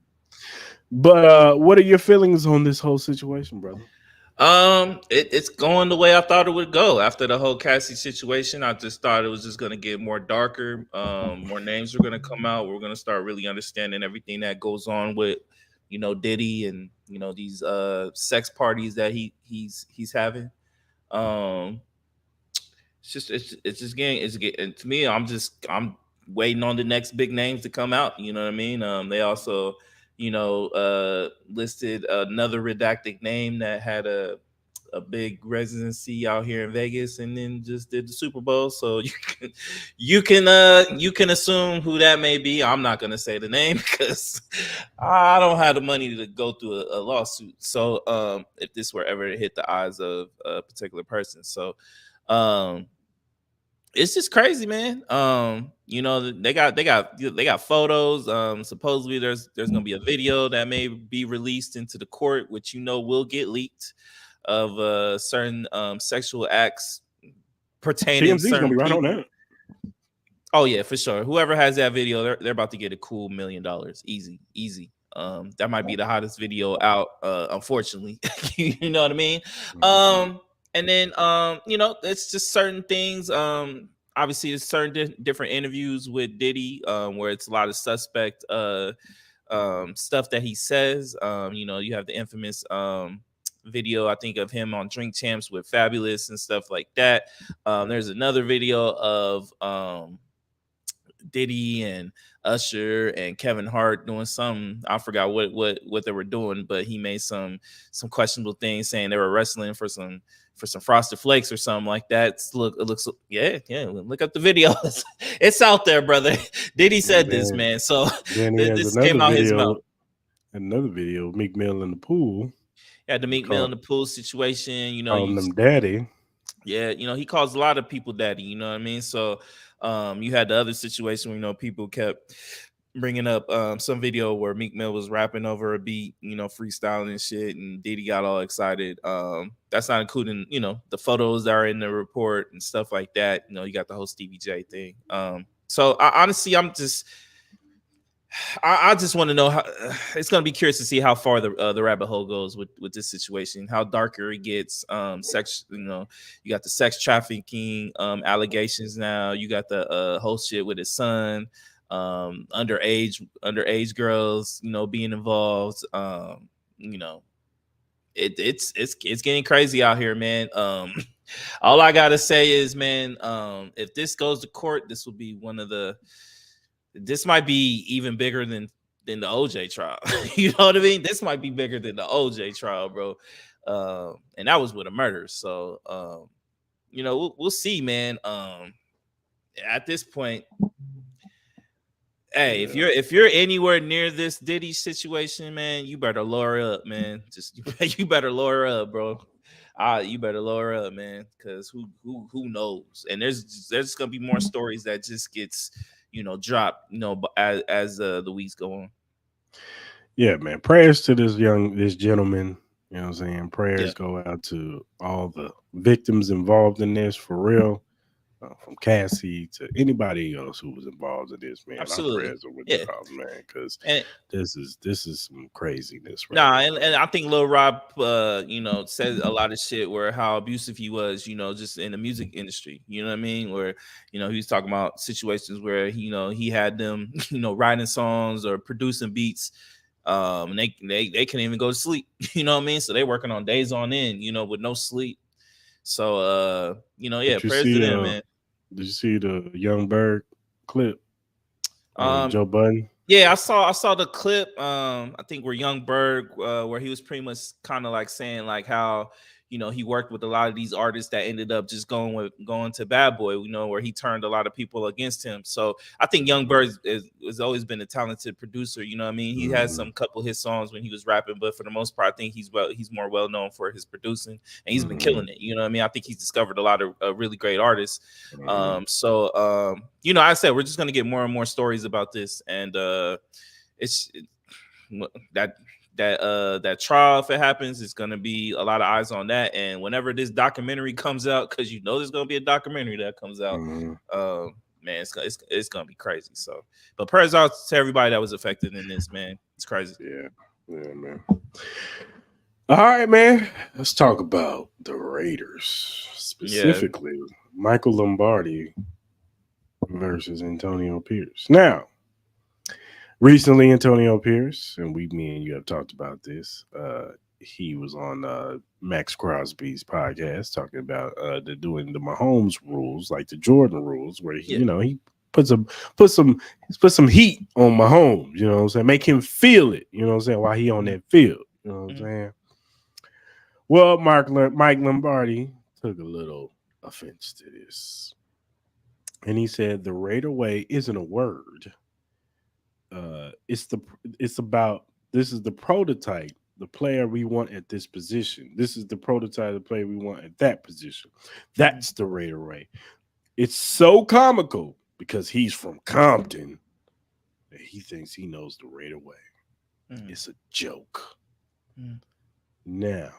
but what are your feelings on this whole situation, brother? It's going the way I thought it would go after the whole Cassie situation. I just thought it was just gonna get more darker. More names are gonna come out. We're gonna start really understanding everything that goes on with, Diddy and these sex parties that he's having. Um, it's just getting it's getting to me. I'm waiting on the next big names to come out. You know what I mean? They also listed another redacted name that had a big residency out here in Vegas and then just did the Super Bowl. So you can assume who that may be. I'm not gonna say the name because I don't have the money to go through a lawsuit. So if this were ever to hit the eyes of a particular person. So um it's just crazy, man. They got photos. Supposedly there's gonna be a video that may be released into the court, which will get leaked of certain sexual acts pertaining TMZ is gonna certain be right on people. that. Oh yeah, for sure. Whoever has that video, they're about to get a cool $1 million. Easy, easy. That might be the hottest video out, unfortunately. You know what I mean? Mhm. And then it's just certain things. Obviously there's certain different interviews with Diddy, where it's a lot of suspect stuff that he says. You have the infamous video, I think, of him on Drink Champs with Fabulous and stuff like that. There's another video of Diddy and Usher and Kevin Hart doing something. I forgot what they were doing, but he made some questionable things, saying they were wrestling for some frosted flakes or something like that. It looks, yeah. Look up the video. It's out there, brother. Diddy And said this, then man. So then he has this came out his mouth. another video of Meek Mill in the pool. Had the He Meek Mill in the pool situation. calling them daddy. Yeah, he calls a lot of people daddy, you know what I mean? So you had the other situation where people kept bringing up some video where Meek Mill was rapping over a beat, freestyling and shit, and Diddy got all excited. That's not including the photos that are in the report and stuff like that. You got the whole Stevie J thing. So honestly, I just want to know how. It's going to be curious to see how far the rabbit hole goes with this situation, how darker it gets. Sex, you got the sex trafficking allegations now. You got the whole shit with his son, underage girls, being involved. You know, it's getting crazy out here, man. All I gotta say is, man, if this goes to court, this will be one of the. This might be even bigger than the OJ trial. You know what I mean? This might be bigger than the OJ trial, bro. And that was with a murder. So, we'll see, man. At this point, hey, Yeah. if you're anywhere near this Diddy situation, man, you better lower up, man. Just you better lower up, bro. You better lower up, man, because who knows? And there's gonna be more stories that just gets dropped, as the weeks go on. yeah, man. Prayers to this gentleman. You know what I'm saying? Yeah, Prayers go out to all the victims involved in this for real. From Cassie to anybody else who was involved in this, man. Our absolutely. prayers are with Yeah, y'all, man, because and this is some craziness right nah, here, and man. I think Lil Rob, said a lot of shit where how abusive he was, just in the music industry. You know what I mean? Where he was talking about situations where he had them, writing songs or producing beats, and they couldn't even go to sleep. You know what I mean? So they working on days on end, with no sleep. So yeah, Did you prayers to see them, man. the Young Bird clip on Um, Joe Budden? Yeah, I saw the clip. I think where Young Berg, where he was pretty much kind of like saying like how he worked with a lot of these artists that ended up just going to Bad Boy. Where he turned a lot of people against him. So I think Young Berg has always been a talented producer. You know what I mean? He had Mm-hmm. some couple his songs when he was rapping, but for the most part, I think he's more well known for his producing, and he's been Mm-hmm. killing it. You know what I mean? I think he's discovered a lot of really great artists. Mm-hmm. I said we're just gonna get more and more stories about this, and it's that that trial, if it happens, it's gonna be a lot of eyes on that. And whenever this documentary comes out, because there's gonna be a documentary that comes out, Mm-hmm. man, it's gonna be crazy. So, but prayers out to everybody that was affected in this, man. It's crazy. Yeah, yeah, man. All right, man. Let's talk about the Raiders, Yeah, specifically Michael Lombardi versus Antonio Pierce. Now, recently, Antonio Pierce, and me and you have talked about this. He was on Max Crosby's podcast talking about doing the Mahomes rules, like the Jordan rules, where yeah. he put some put some put some heat on Mahomes. You know what I'm saying? Make him feel it. You know what I'm saying? While he on Mm-hmm. that field. You know what I'm Mm-hmm. saying? Well, Mike Lombardi took a little offense to this, and he said the Raider way isn't a word. It's about this is the prototype, the player we want at this position. This is the prototype, the player we want at that position. That's the Raider way. It's so comical because he's from Compton that he thinks he knows the Raider way. Mm-hmm. It's a joke. Mm-hmm. Now,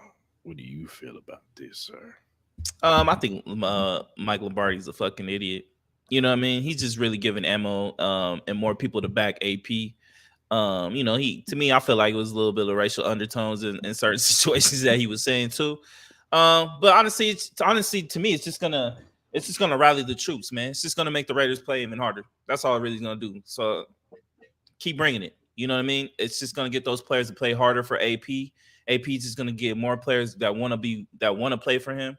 what do you feel about this, sir? I think Mike Lombardi's a fucking idiot. You know what I mean? He's just really giving ammo and more people to back AP. He to me, I feel like it was a little bit of racial undertones in certain situations that he was saying too. But honestly, to me, it's just gonna rally the troops, man. It's just gonna make the Raiders play even harder. That's all it really gonna do. So keep bringing it. You know what I mean? It's just gonna get those players to play harder for AP. AP's just gonna get more players that want to play for him.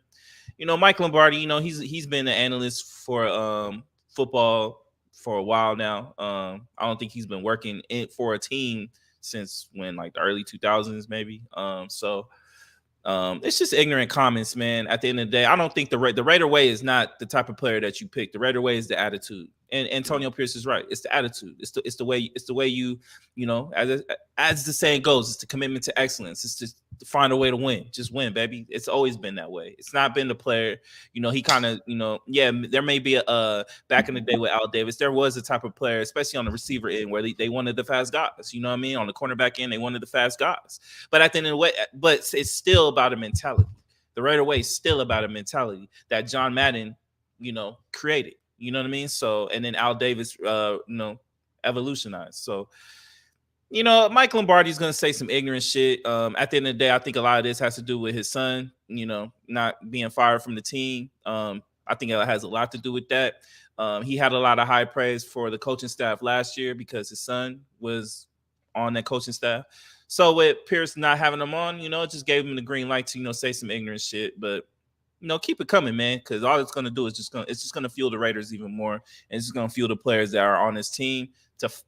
Mike Lombardi, he's been an analyst for football for a while now. I don't think he's been working for a team since when, like the early 2000s, maybe. It's just ignorant comments, man. At the end of the day, I don't think the Raider way is not the type of player that you pick. The Raider way is the attitude. And Antonio Pierce is right. It's the attitude. It's the way as the saying goes, it's the commitment to excellence. It's just to find a way to win. Just win, baby. It's always been that way. It's not been the player. He kind of, yeah, there may be a back in the day with Al Davis, there was a type of player, especially on the receiver end, where they wanted the fast guys. You know what I mean? On the cornerback end, they wanted the fast guys. But at the end of the way, but it's still about a mentality. The Raider way is still about a mentality that John Madden, created. You know what I mean? So, and then Al Davis, evolutionized. So, Mike Lombardi's gonna say some ignorant shit. At the end of the day, I think a lot of this has to do with his son, not being fired from the team. I think it has a lot to do with that. He had a lot of high praise for the coaching staff last year because his son was on that coaching staff. So with Pierce not having him on, it just gave him the green light to, say some ignorant shit. But keep it coming, man, because all it's gonna do is just gonna fuel the Raiders even more, and it's just gonna fuel the players that are on this team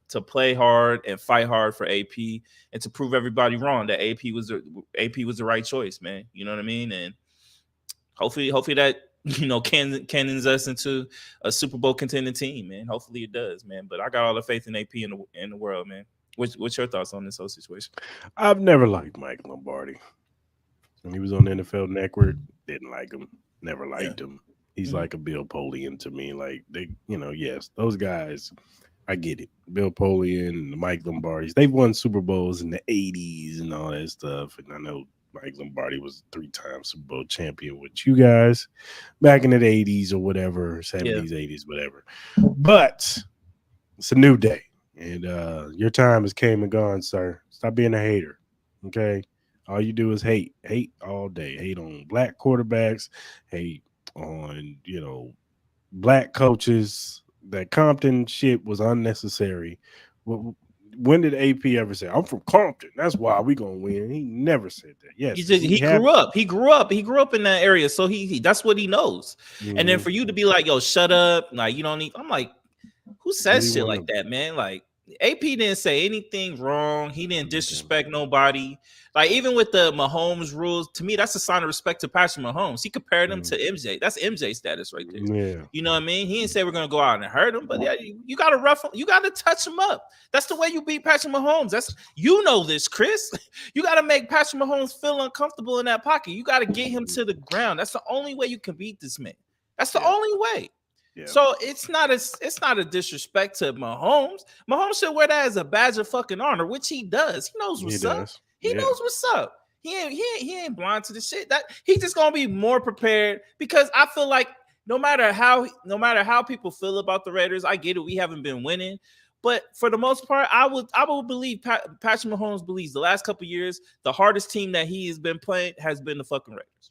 to play hard and fight hard for AP and to prove everybody wrong that AP was the right choice, man. You know what I mean? And hopefully that cannons us into a Super Bowl contending team, man. Hopefully it does, man. But I got all the faith in AP in the world, man. What's your thoughts on this whole situation? I've never liked Mike Lombardi. When he was on the NFL Network, didn't like him. Never Yeah. liked him. He's Mm-hmm. like a Bill Polian to me. Like yes, those guys I get it. Bill Polian, the Mike Lombardis, they've won Super Bowls in the 80s and all that stuff. And I know Mike Lombardi was a 3-time Super Bowl champion with you guys back in the 80s or whatever, Yeah. 70s, 80s, whatever. But it's a new day. And your time has came and gone, sir. Stop being a hater. Okay. All you do is hate all day. Hate on black quarterbacks, hate on, black coaches. That Compton shit was unnecessary. When did AP ever say, I'm from Compton? That's why we gonna win. He never said that. Yes, He grew up. He grew up in that area, so he that's what he knows. Mm-hmm. And then for you to be like, yo, shut up, like you don't need. I'm like, who says shit like that, man? Like AP didn't say anything wrong. He didn't disrespect nobody. Like even with the Mahomes rules, to me, that's a sign of respect to Patrick Mahomes. He compared him to MJ. That's MJ status right there. Yeah. You know what I mean? He didn't say we're gonna go out and hurt him, but yeah, you gotta rough him. You gotta touch him up. That's the way you beat Patrick Mahomes. That's this, Chris. You gotta make Patrick Mahomes feel uncomfortable in that pocket. You gotta get him to the ground. That's the only way you can beat this man. That's the only way. Yeah. So it's not a disrespect to Mahomes. Mahomes should wear that as a badge of fucking honor, which he does. He knows what's up. He knows what's up. He ain't blind to the shit. That he's just gonna be more prepared because I feel like no matter how people feel about the Raiders, I get it. We haven't been winning, but for the most part, I would believe Patrick Mahomes believes the last couple of years the hardest team that he has been playing has been the fucking Raiders.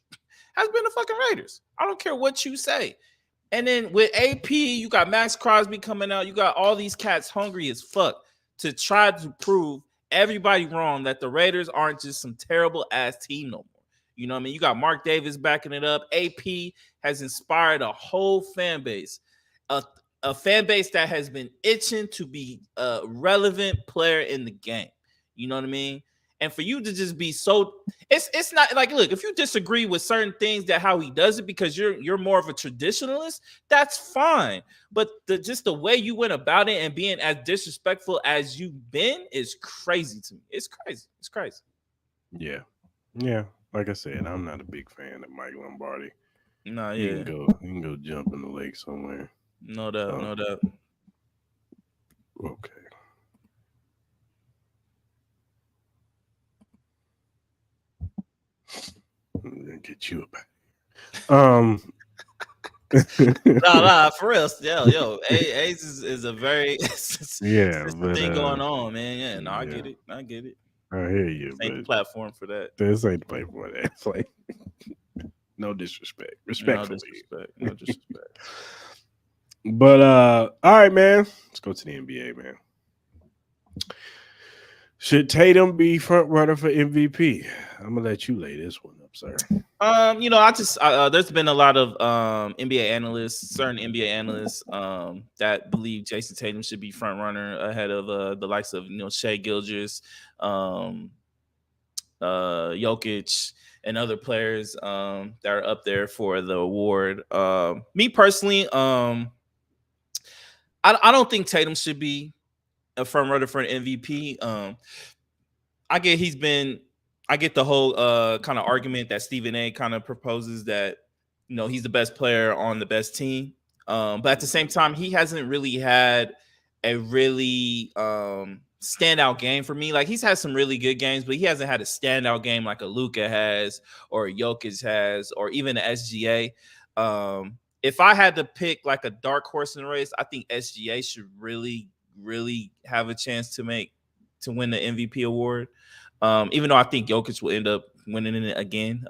Has been the fucking Raiders. I don't care what you say. And then with AP, you got Max Crosby coming out. You got all these cats hungry as fuck to try to prove everybody wrong that the Raiders aren't just some terrible ass team no more. You know what I mean? You got Mark Davis backing it up. AP has inspired a whole fan base, a fan base that has been itching to be a relevant player in the game. You know what I mean? And for you to just be so, it's not like, look, if you disagree with certain things that how he does it because you're more of a traditionalist, that's fine. But just the way you went about it and being as disrespectful as you've been is crazy to me. It's crazy. It's crazy. Yeah. Yeah. Like I said, I'm not a big fan of Mike Lombardi. No, You can go jump in the lake somewhere. No doubt, no doubt. Okay. I'm gonna get you back. Nah, for real. Yo, Ace is a very thing going on, man. Yeah, no, I get it. I hear you. This ain't the platform for that. This ain't the platform for that. It's like no disrespect. Respectfully. No disrespect. But all right, man. Let's go to the NBA, man. Should Tatum be front runner for MVP? I'm gonna let you lay this one up, sir. There's been a lot of certain NBA analysts, that believe Jason Tatum should be front runner ahead of the likes of Shai Gilgeous, Jokic, and other players that are up there for the award. Me personally, I don't think Tatum should be a front runner for an MVP. I get the whole kind of argument that Stephen A kind of proposes that he's the best player on the best team, but at the same time he hasn't really had a really standout game for me. Like he's had some really good games, but he hasn't had a standout game like a Luka has or a Jokic has or even an SGA. If I had to pick like a dark horse in the race, I think SGA should really have a chance to win the MVP award. Even though I think Jokic will end up winning it again,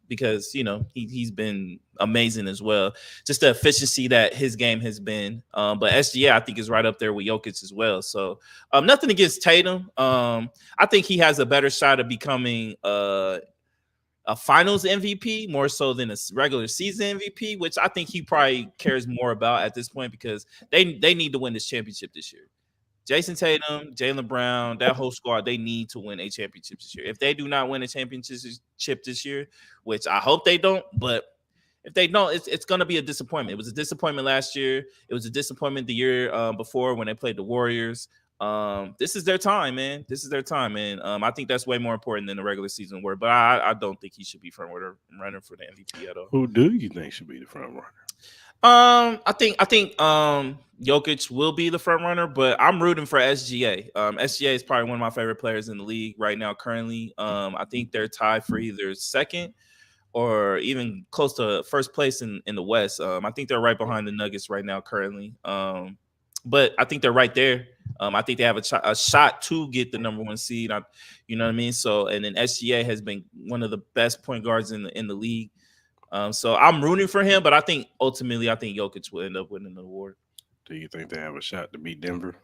because he's been amazing as well. Just the efficiency that his game has been. But SGA I think is right up there with Jokic as well. So nothing against Tatum. I think he has a better shot of becoming a finals MVP more so than a regular season MVP, which I think he probably cares more about at this point because they need to win this championship this year. Jason Tatum, Jaylen Brown, that whole squad, they need to win a championship this year. If they do not win a championship this year, which I hope they don't, but if they don't, it's going to be a disappointment. It was a disappointment last year. It was a disappointment the year before when they played the Warriors. This is their time, man. This is their time, man. I think that's way more important than the regular season award, but I don't think he should be front runner for the MVP at all. Who do you think should be the front runner? I think Jokic will be the front runner, but I'm rooting for SGA. SGA is probably one of my favorite players in the league right now currently. I think they're tied for either second or even close to first place in the West. I think they're right behind the Nuggets right now currently. But I think they're right there. I think they have a shot to get the number 1 seed. You know what I mean? So, and then SGA has been one of the best point guards in the league. So I'm rooting for him, but I think ultimately Jokic will end up winning the award. Do you think they have a shot to beat Denver?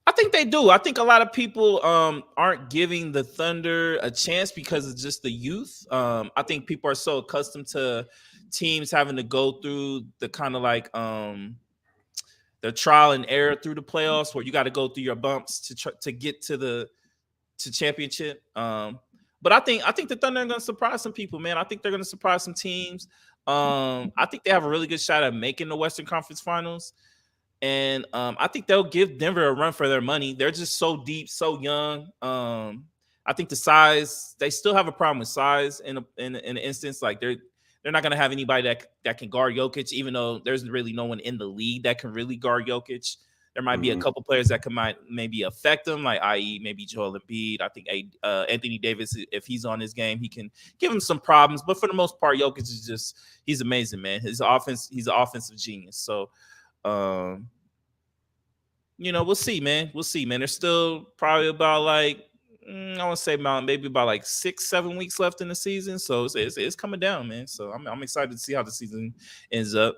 I think they do. I think a lot of people aren't giving the Thunder a chance because it's just the youth. I think people are so accustomed to teams having to go through the kind of like the trial and error through the playoffs, where you got to go through your bumps to get to championship. But I think the Thunder are going to surprise some people, man. I think they're going to surprise some teams. I think they have a really good shot at making the Western Conference Finals. And I think they'll give Denver a run for their money. They're just so deep, so young. I think the size, they still have a problem with size in an instance. Like they're not going to have anybody that can guard Jokic, even though there's really no one in the league that can really guard Jokic. There might be a couple players that might maybe affect them, like i.e. maybe Joel Embiid. I think Anthony Davis, if he's on his game, he can give him some problems. But for the most part, Jokic is he's amazing, man. He's an offensive genius. So, we'll see, man. There's still probably about like, I want to say maybe about like 6-7 weeks left in the season. So it's coming down, man. So I'm excited to see how the season ends up.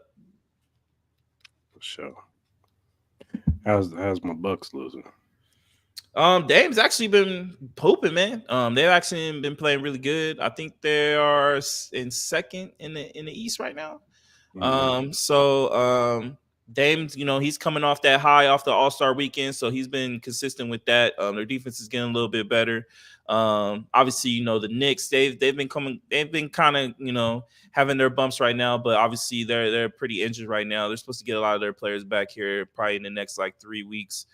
For sure. How's my Bucks losing? Dame's actually been pooping, man. They've actually been playing really good. I think they are in second in the East right now. Dame's, he's coming off that high off the All-Star weekend, so he's been consistent with that. Their defense is getting a little bit better. Obviously, the Knicks, they've been kind of, having their bumps right now, but obviously they're pretty injured right now. They're supposed to get a lot of their players back here probably in the next like 3 weeks.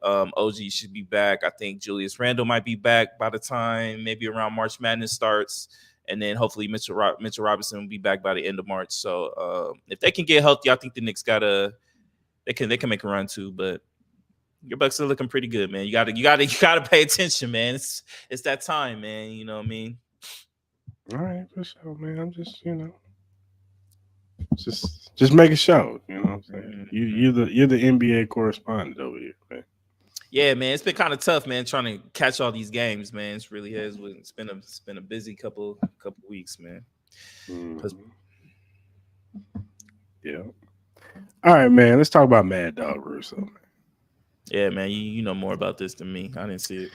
OG should be back. I think Julius Randle might be back by the time maybe around March Madness starts. And then hopefully Mitchell Robinson will be back by the end of March. So if they can get healthy, I think the Knicks they can make a run too. But your Bucks are looking pretty good, man. You gotta pay attention, man. It's that time, man. You know what I mean? All right, for sure, man. I'm just just make a show. You know what I'm saying? You're the NBA correspondent over here, man. Yeah, man, it's been kind of tough, man, trying to catch all these games, man. It really has. It's been a busy couple weeks, man. Yeah. All right, man. Let's talk about Mad Dog Russo, man. Yeah, man. You know more about this than me. I didn't see it.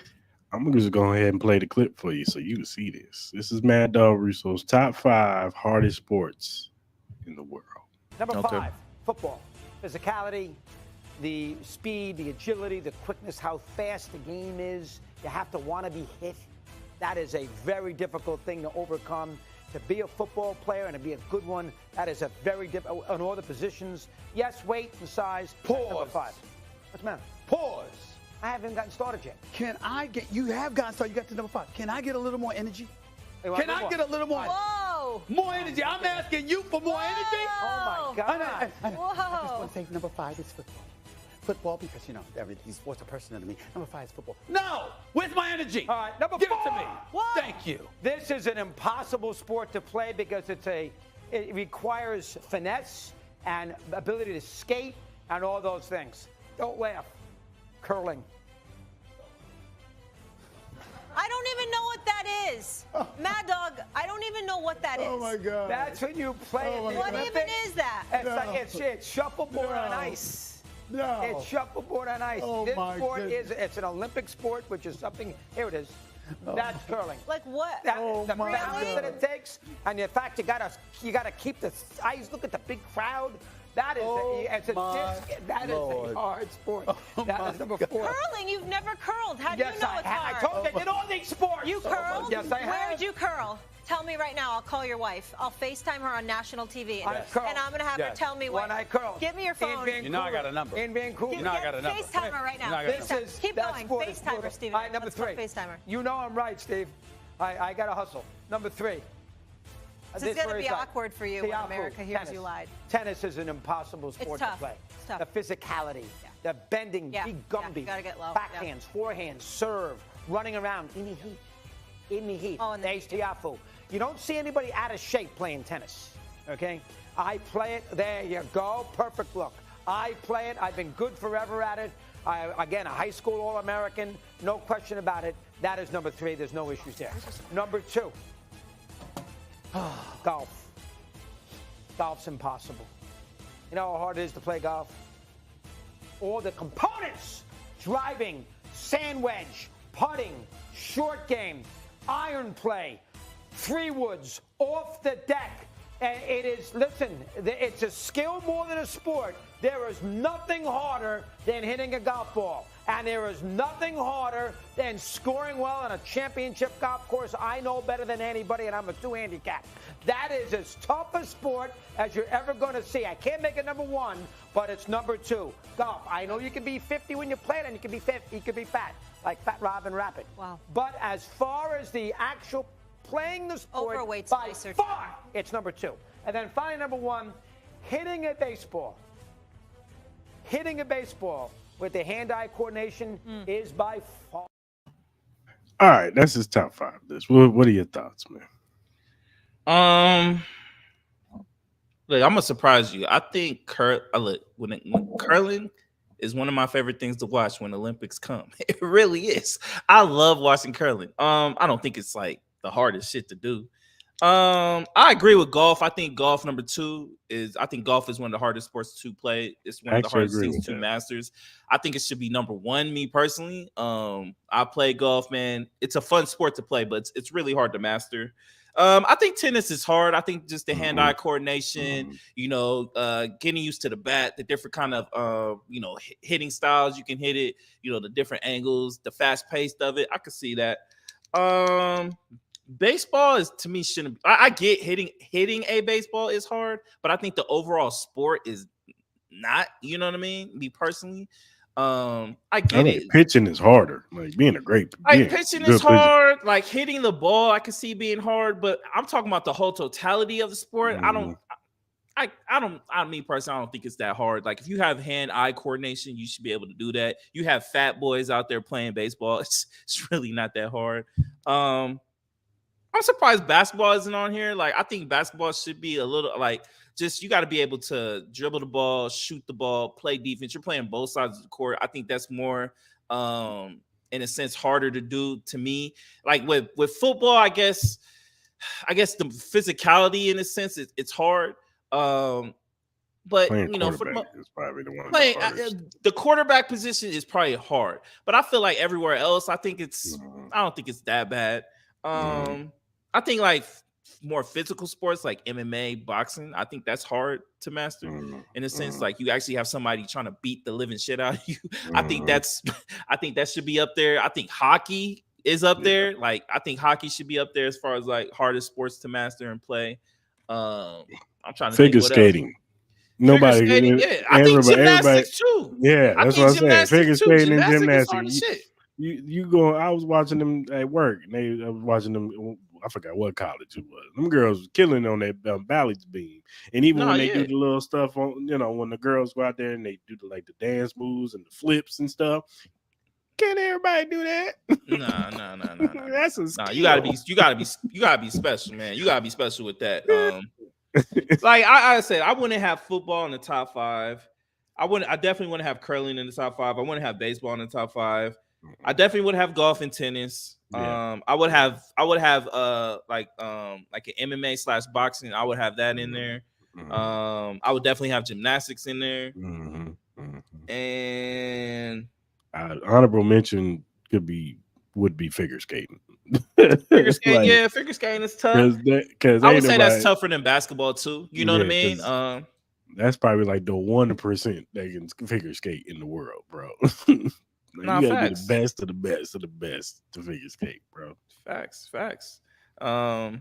I'm gonna just go ahead and play the clip for you so you can see this. This is Mad Dog Russo's top 5 hardest sports in the world. Number 5, football. Physicality, the speed, the agility, the quickness, how fast the game is. You have to want to be hit. That is a very difficult thing to overcome. To be a football player and to be a good one, that is a very difficult, on all the positions. Yes, weight and size. Pause. Number 5. What's the matter? Pause. I haven't gotten started yet. You have gotten started. You got to number 5. Can I get a little more energy? Can I get a little more? Whoa. More energy. I'm asking you for more energy. Oh, my God. I know. Whoa. I just want to say number 5 is football. Football, because, everything sports are personal to me. Number 5 is football. No! Where's my energy? All right, number 4. Give it to me. Whoa. Thank you. This is an impossible sport to play because it requires finesse and ability to skate and all those things. Don't laugh. Curling. I don't even know what that is. Mad Dog, I don't even know what that is. Oh, my God. That's when you play it. What even is that? It's shuffleboard on ice. No. It's shuffleboard on ice. Oh, this my sport goodness. it's an Olympic sport, which is something. Here it is. That's curling. Like what? The my balance God. that it takes, and the fact you gotta keep the eyes. Look at the big crowd. That is that is a hard sport. That is number 4. Curling? You've never curled. How do you know it's hard? I told you I did all these sports. You curled? Yes, I have. Where'd you curl? Tell me right now. I'll call your wife. I'll FaceTime her on national TV. Yes. And I'm going to have her tell me when I curl. Give me your phone. You know I got a number. In Vancouver. You know I got a number. FaceTime her right now. Keep going. FaceTime her, Steven. All right, number Let's 3. FaceTime her. You know I'm right, Steve. I got to hustle. Number 3. This is going to be awkward for you when America hears you lied. Tennis is an impossible sport to play. It's tough. The physicality, the bending, big Gumby, gotta get low. backhands, forehands, serve, running around in the heat. In the heat. Oh, and There's Tiafoe. You don't see anybody out of shape playing tennis, okay? I play it. There you go. Perfect look. I play it. I've been good forever at it. Again, a high school All-American. No question about it. That is number 3. There's no issues there. Number 2. Golf. Golf's impossible. You know how hard it is to play golf? All the components. Driving, sand wedge, putting, short game, iron play, 3-woods, off the deck. And it is, listen, it's a skill more than a sport. There is nothing harder than hitting a golf ball. And there is nothing harder than scoring well on a championship golf course. I know better than anybody, and I'm a 2 handicap. That is as tough a sport as you're ever going to see. I can't make it number 1, but it's number 2. Golf. I know you can be 50 when you play it, and you can be 50. You can be fat, like Fat Robin Rapid. Wow. But as far as the actual playing the sport, Overweight's by research. far, it's number 2. And then finally, number 1, hitting a baseball. Hitting a baseball with the hand-eye coordination is by far. All right, that's his top 5. What are your thoughts, man? Look, I'm gonna surprise you. I think when curling is one of my favorite things to watch when Olympics come. It really is. I love watching curling. I don't think it's like the hardest shit to do. I agree with golf. I think golf number 2 I think golf is one of the hardest sports to play. It's one of the hardest things to masters. I think it should be number 1, me personally. I play golf, man. It's a fun sport to play, but it's really hard to master. I think tennis is hard. I think just the hand-eye coordination, getting used to the bat, the different kind of, hitting styles you can hit it, the different angles, the fast pace of it. I could see that. Baseball is, to me, shouldn't. I get hitting a baseball is hard, but I think the overall sport is not. You know what I mean? Me personally, I get it. Pitching is harder. Like being a great. Pitching is hard. Like hitting the ball, I can see being hard, but I'm talking about the whole totality of the sport. Me personally, I don't think it's that hard. Like if you have hand-eye coordination, you should be able to do that. You have fat boys out there playing baseball. It's really not that hard. I'm surprised basketball isn't on here. Like, I think basketball should be a little like just you got to be able to dribble the ball, shoot the ball, play defense. You're playing both sides of the court. I think that's more, in a sense, harder to do to me. Like with football, I guess the physicality in a sense it's hard. But playing football is probably the one. The quarterback position is probably hard. But I feel like everywhere else, I don't think it's that bad. I think like more physical sports like MMA, boxing, I think that's hard to master in a sense. Like you actually have somebody trying to beat the living shit out of you. I think that should be up there. I think hockey is up there. Like I think hockey should be up there as far as like hardest sports to master and play. I'm trying to figure skating. Nobody. I think gymnastics too. Yeah, that's what I'm saying. Figure skating and gymnastics. You go. I was watching them at work. I was watching them. I forgot what college it was. Them girls was killing on that balance beam. And even when they do the little stuff on, when the girls go out there and they do the dance moves and the flips and stuff. Can't everybody do that? No. That's a skill. You gotta be special, man. You gotta be special with that. Like I said, I wouldn't have football in the top 5. I definitely wouldn't have curling in the top 5. I wouldn't have baseball in the top 5. I definitely would have golf and tennis. I would have like an MMA / boxing. I would have that in there. I would definitely have gymnastics in there. And honorable mention would be figure skating. Figure skating, figure skating is tough. Because I would say that's tougher than basketball too. You know what I mean? That's probably like the 1% that can figure skate in the world, bro. You gotta be the best of the best of the best to figure skate, bro. Facts. But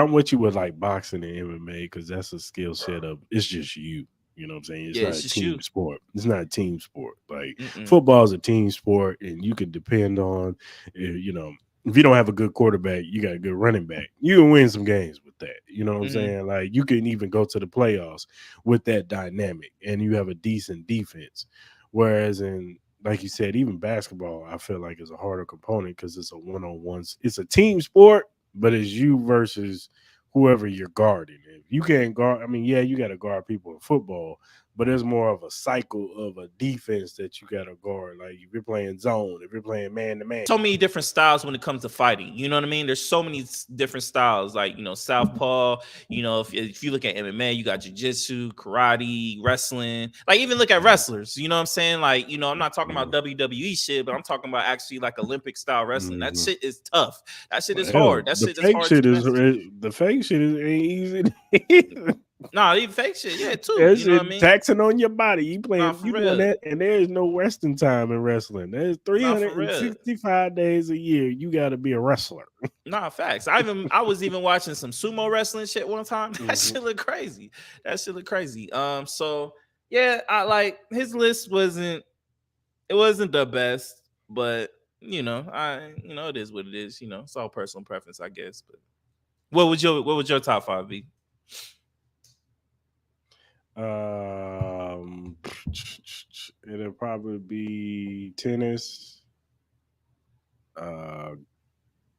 I'm with you with like boxing and MMA because that's a skill set of it's just you. You know what I'm saying? It's not a team sport. It's not a team sport. Like football is a team sport, and you can depend on, if you don't have a good quarterback, you got a good running back. You can win some games with that. You know what I'm Mhm. saying? Like you can even go to the playoffs with that dynamic, and you have a decent defense. Whereas in, like you said, even basketball, I feel like is a harder component because it's a one-on-one. It's a team sport, but it's you versus whoever you're guarding. If you can't guard, I mean, yeah, you got to guard people in football, but there's more of a cycle of a defense that you got to guard. Like if you're playing zone, if you're playing man to man. So many different styles when it comes to fighting. You know what I mean? There's so many different styles, like, you know, southpaw. You know, if you look at MMA, you got jiu-jitsu, karate, wrestling. Like even look at wrestlers. You know what I'm saying? Like, you know, I'm not talking about WWE shit, but I'm talking about actually like Olympic style wrestling. That Mhm. shit is tough. That shit is Hell, hard. That shit is hard to master. the fake shit is ain't easy. Nah, even fake shit, yeah, too. That You know what I shit mean? taxing on your body. You Nah, playing, for you doing real. that, and there is no resting time in wrestling. There's Nah, for real. 365 days a year. You got to be a wrestler. Nah, facts. I was even watching some sumo wrestling shit one time. That Mhm. shit look crazy. That shit look crazy. So yeah, I like his list wasn't the best, but you know, it is what it is. You know, it's all personal preference, I guess. But what would your top 5 be? It'll probably be tennis,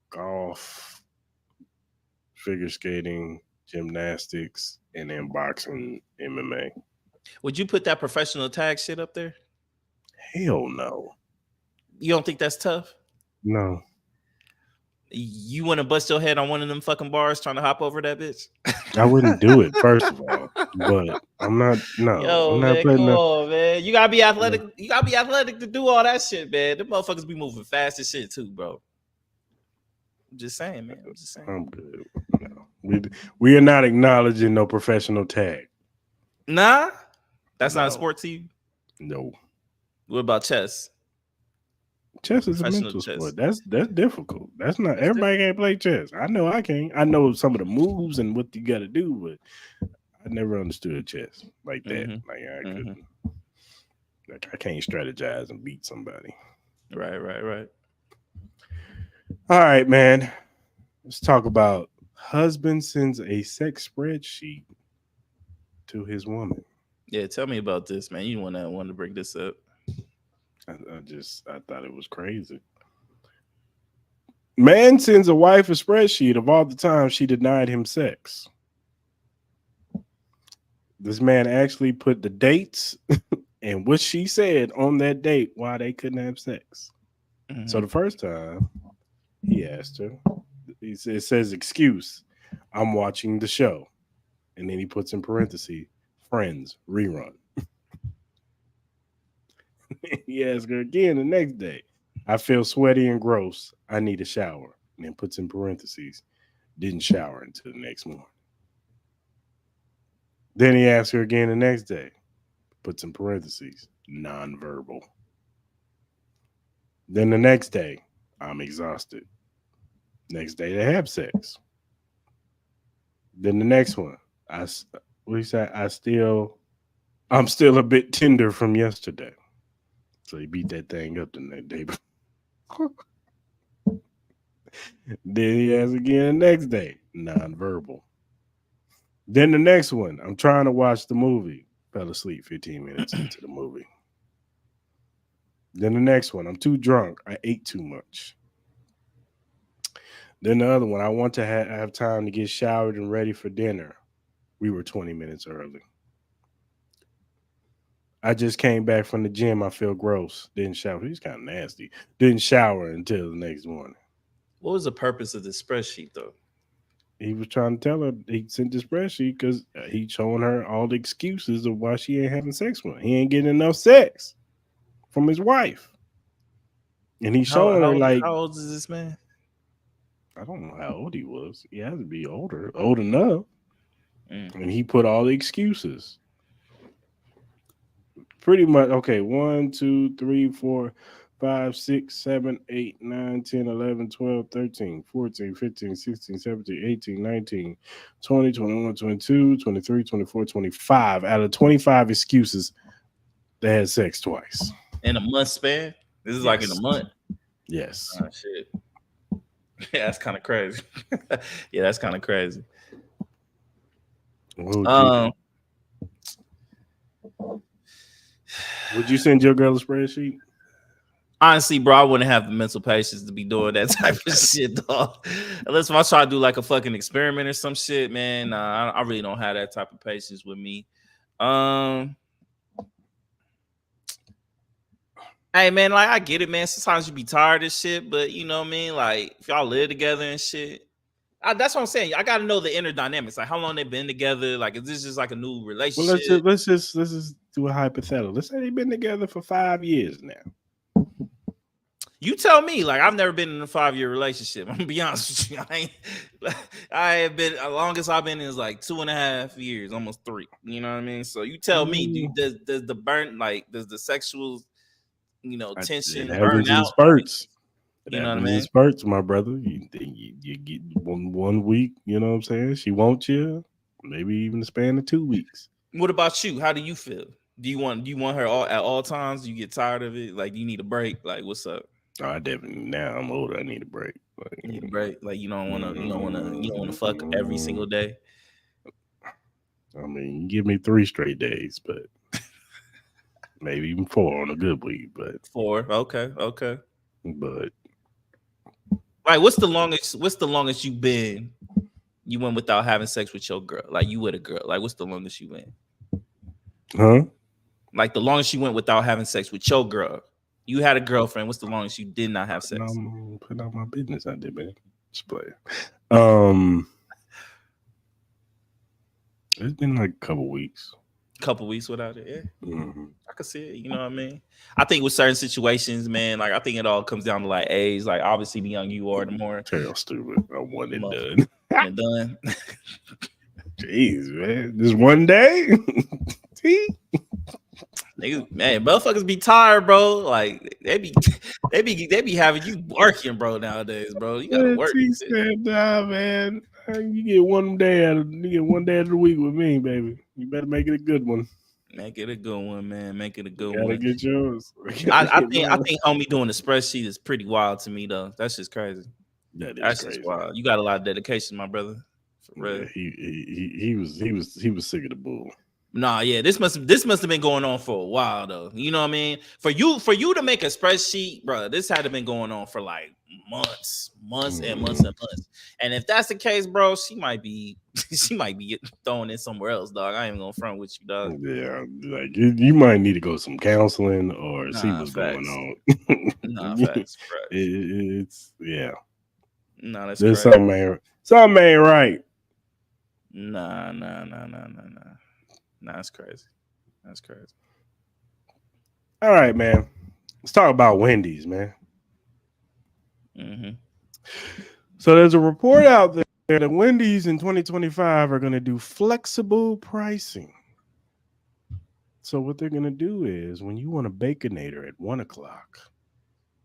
golf, figure skating, gymnastics, and then boxing, MMA. Would you put that professional tag shit up there? Hell no. You don't think that's tough? No. You want to bust your head on one of them fucking bars trying to hop over that bitch? I wouldn't do it, first of all. But I'm not, no. Yo, I'm not man, putting come up. on, man. You gotta be athletic. You gotta be athletic to do all that shit, man. The motherfuckers be moving fast as shit too, bro. I'm just saying, man. I'm just saying. I'm good. No. We are not acknowledging no professional tag. Nah, that's not a No. sport to you. No. What about chess? Chess is a Professional mental chess. sport. That's difficult. That's not That's everybody can't play chess. I know I can. I know some of the moves and what you got to do, but I never understood chess like that. Mhm. Like I Mhm. couldn't. Like I can't strategize and beat somebody. Right. All right, man. Let's talk about husband sends a sex spreadsheet to his woman. Yeah, tell me about this, man. You want to bring this up? I thought it was crazy. Man sends a wife a spreadsheet of all the times she denied him sex. This man actually put the dates and what she said on that date why they couldn't have sex. Mhm. So the first time he asked her, it says excuse, I'm watching the show. And then he puts in parentheses, Friends rerun. He asked her again the next day, I feel sweaty and gross. I need a shower. And then puts in parentheses, didn't shower until the next morning. Then he asked her again the next day, puts in parentheses, nonverbal. Then the next day, I'm exhausted. Next day, they have sex. Then the next one, what he said, I'm still a bit tender from yesterday. So he beat that thing up the next day. Then he asked again the next day, nonverbal. Then the next one, I'm trying to watch the movie. Fell asleep 15 minutes into the movie. Then the next one, I'm too drunk. I ate too much. Then the other one, I want to have time to get showered and ready for dinner. We were 20 minutes early. I just came back from the gym. I feel gross. Didn't shower. He's kind of nasty. Didn't shower until the next morning. What was the purpose of the spreadsheet, though? He was trying to tell her he sent the spreadsheet because he's showing her all the excuses of why she ain't having sex with him. He ain't getting enough sex from his wife. And he's showing her like, how old is this man? I don't know how old he was. He has to be old enough. Mm. And he put all the excuses. Pretty much, okay, 1, 2, 3, 4, 5, 6, 7, 8, 9, 10, 11, 12, 13, 14, 15, 16, 17, 18, 19, 20, 21, 22, 23, 24, 25. Out of 25 excuses, they had sex twice. In a month span? This is like in a month? Yes. Oh, shit. Yeah, that's kind of crazy. Yeah, that's kind of crazy. Would you send your girl a spreadsheet? Honestly, bro, I wouldn't have the mental patience to be doing that type of shit, dog. Unless if I try to do like a fucking experiment or some shit, man. Nah, I really don't have that type of patience with me. Hey, man, like I get it, man. Sometimes you be tired of shit, but you know what I mean. Like if y'all live together and shit, that's what I'm saying. I got to know the inner dynamics. Like how long they've been together. Like is this just like a new relationship? Well, let's just do a hypothetical. Let's say they've been together for 5 years now. You tell me. Like I've never been in a 5-year relationship. I'm gonna be honest with you. I have been. The longest I've been is like 2.5 years, almost 3. You know what I mean? So you tell me. Does the burn does the sexual, tension burn out? Spurts. You know what I mean? In spurts, my brother. You get one week. You know what I'm saying? She wants you. Maybe even the span of 2 weeks. What about you? How do you feel? Do you want her at all times? Do you get tired of it? Like, do you need a break? Like, what's up? Oh, I definitely. Now I'm older. I need a break. You need a break. Like, you don't want to fuck every single day. I mean, give me 3 straight days, but maybe even 4 on a good week. But 4, okay. But like, what's the longest you went without having sex with your girl? Like, you with a girl? Like, what's the longest you went? Huh? Like, the longest you went without having sex with your girl? You had a girlfriend. What's the longest you did not have sex? I'm putting out my business out there, man. Just play. It's been like a couple weeks. Couple weeks without it, yeah. Mm-hmm. I can see it. You know what I mean? I think with certain situations, man, like I think it all comes down to like age. Like obviously, the younger you are, the more Hell, stupid. I want it done. And done. Jeez, man, just one day. See? Niggas, man, motherfuckers be tired, bro. Like they be having you working, bro. Nowadays, bro, you gotta work. Nah, man. You get one day out of the week with me, baby. You better make it a good one. Make it a good one, man. Make it a good one. Gotta get yours. I think homie doing the spreadsheet is pretty wild to me, though. That's just crazy. That's crazy. Just wild. You got a lot of dedication, my brother. For real. Yeah, he was sick of the bull. Nah, yeah, this must have been going on for a while though. You know what I mean? For you to make a spreadsheet, bro, this had to been going on for like months and months. And if that's the case, bro, she might be thrown in somewhere else, dog. I ain't gonna front with you, dog. Yeah, like you might need to go some counseling or see what's going on. Nah, facts, bro. It's yeah. Nah, that's there's crazy. Something ain't right. Nah. Nah, that's crazy. That's crazy. All right, man. Let's talk about Wendy's, man. Mm-hmm. So there's a report out there that Wendy's in 2025 are going to do flexible pricing. So what they're going to do is when you want a Baconator at 1:00,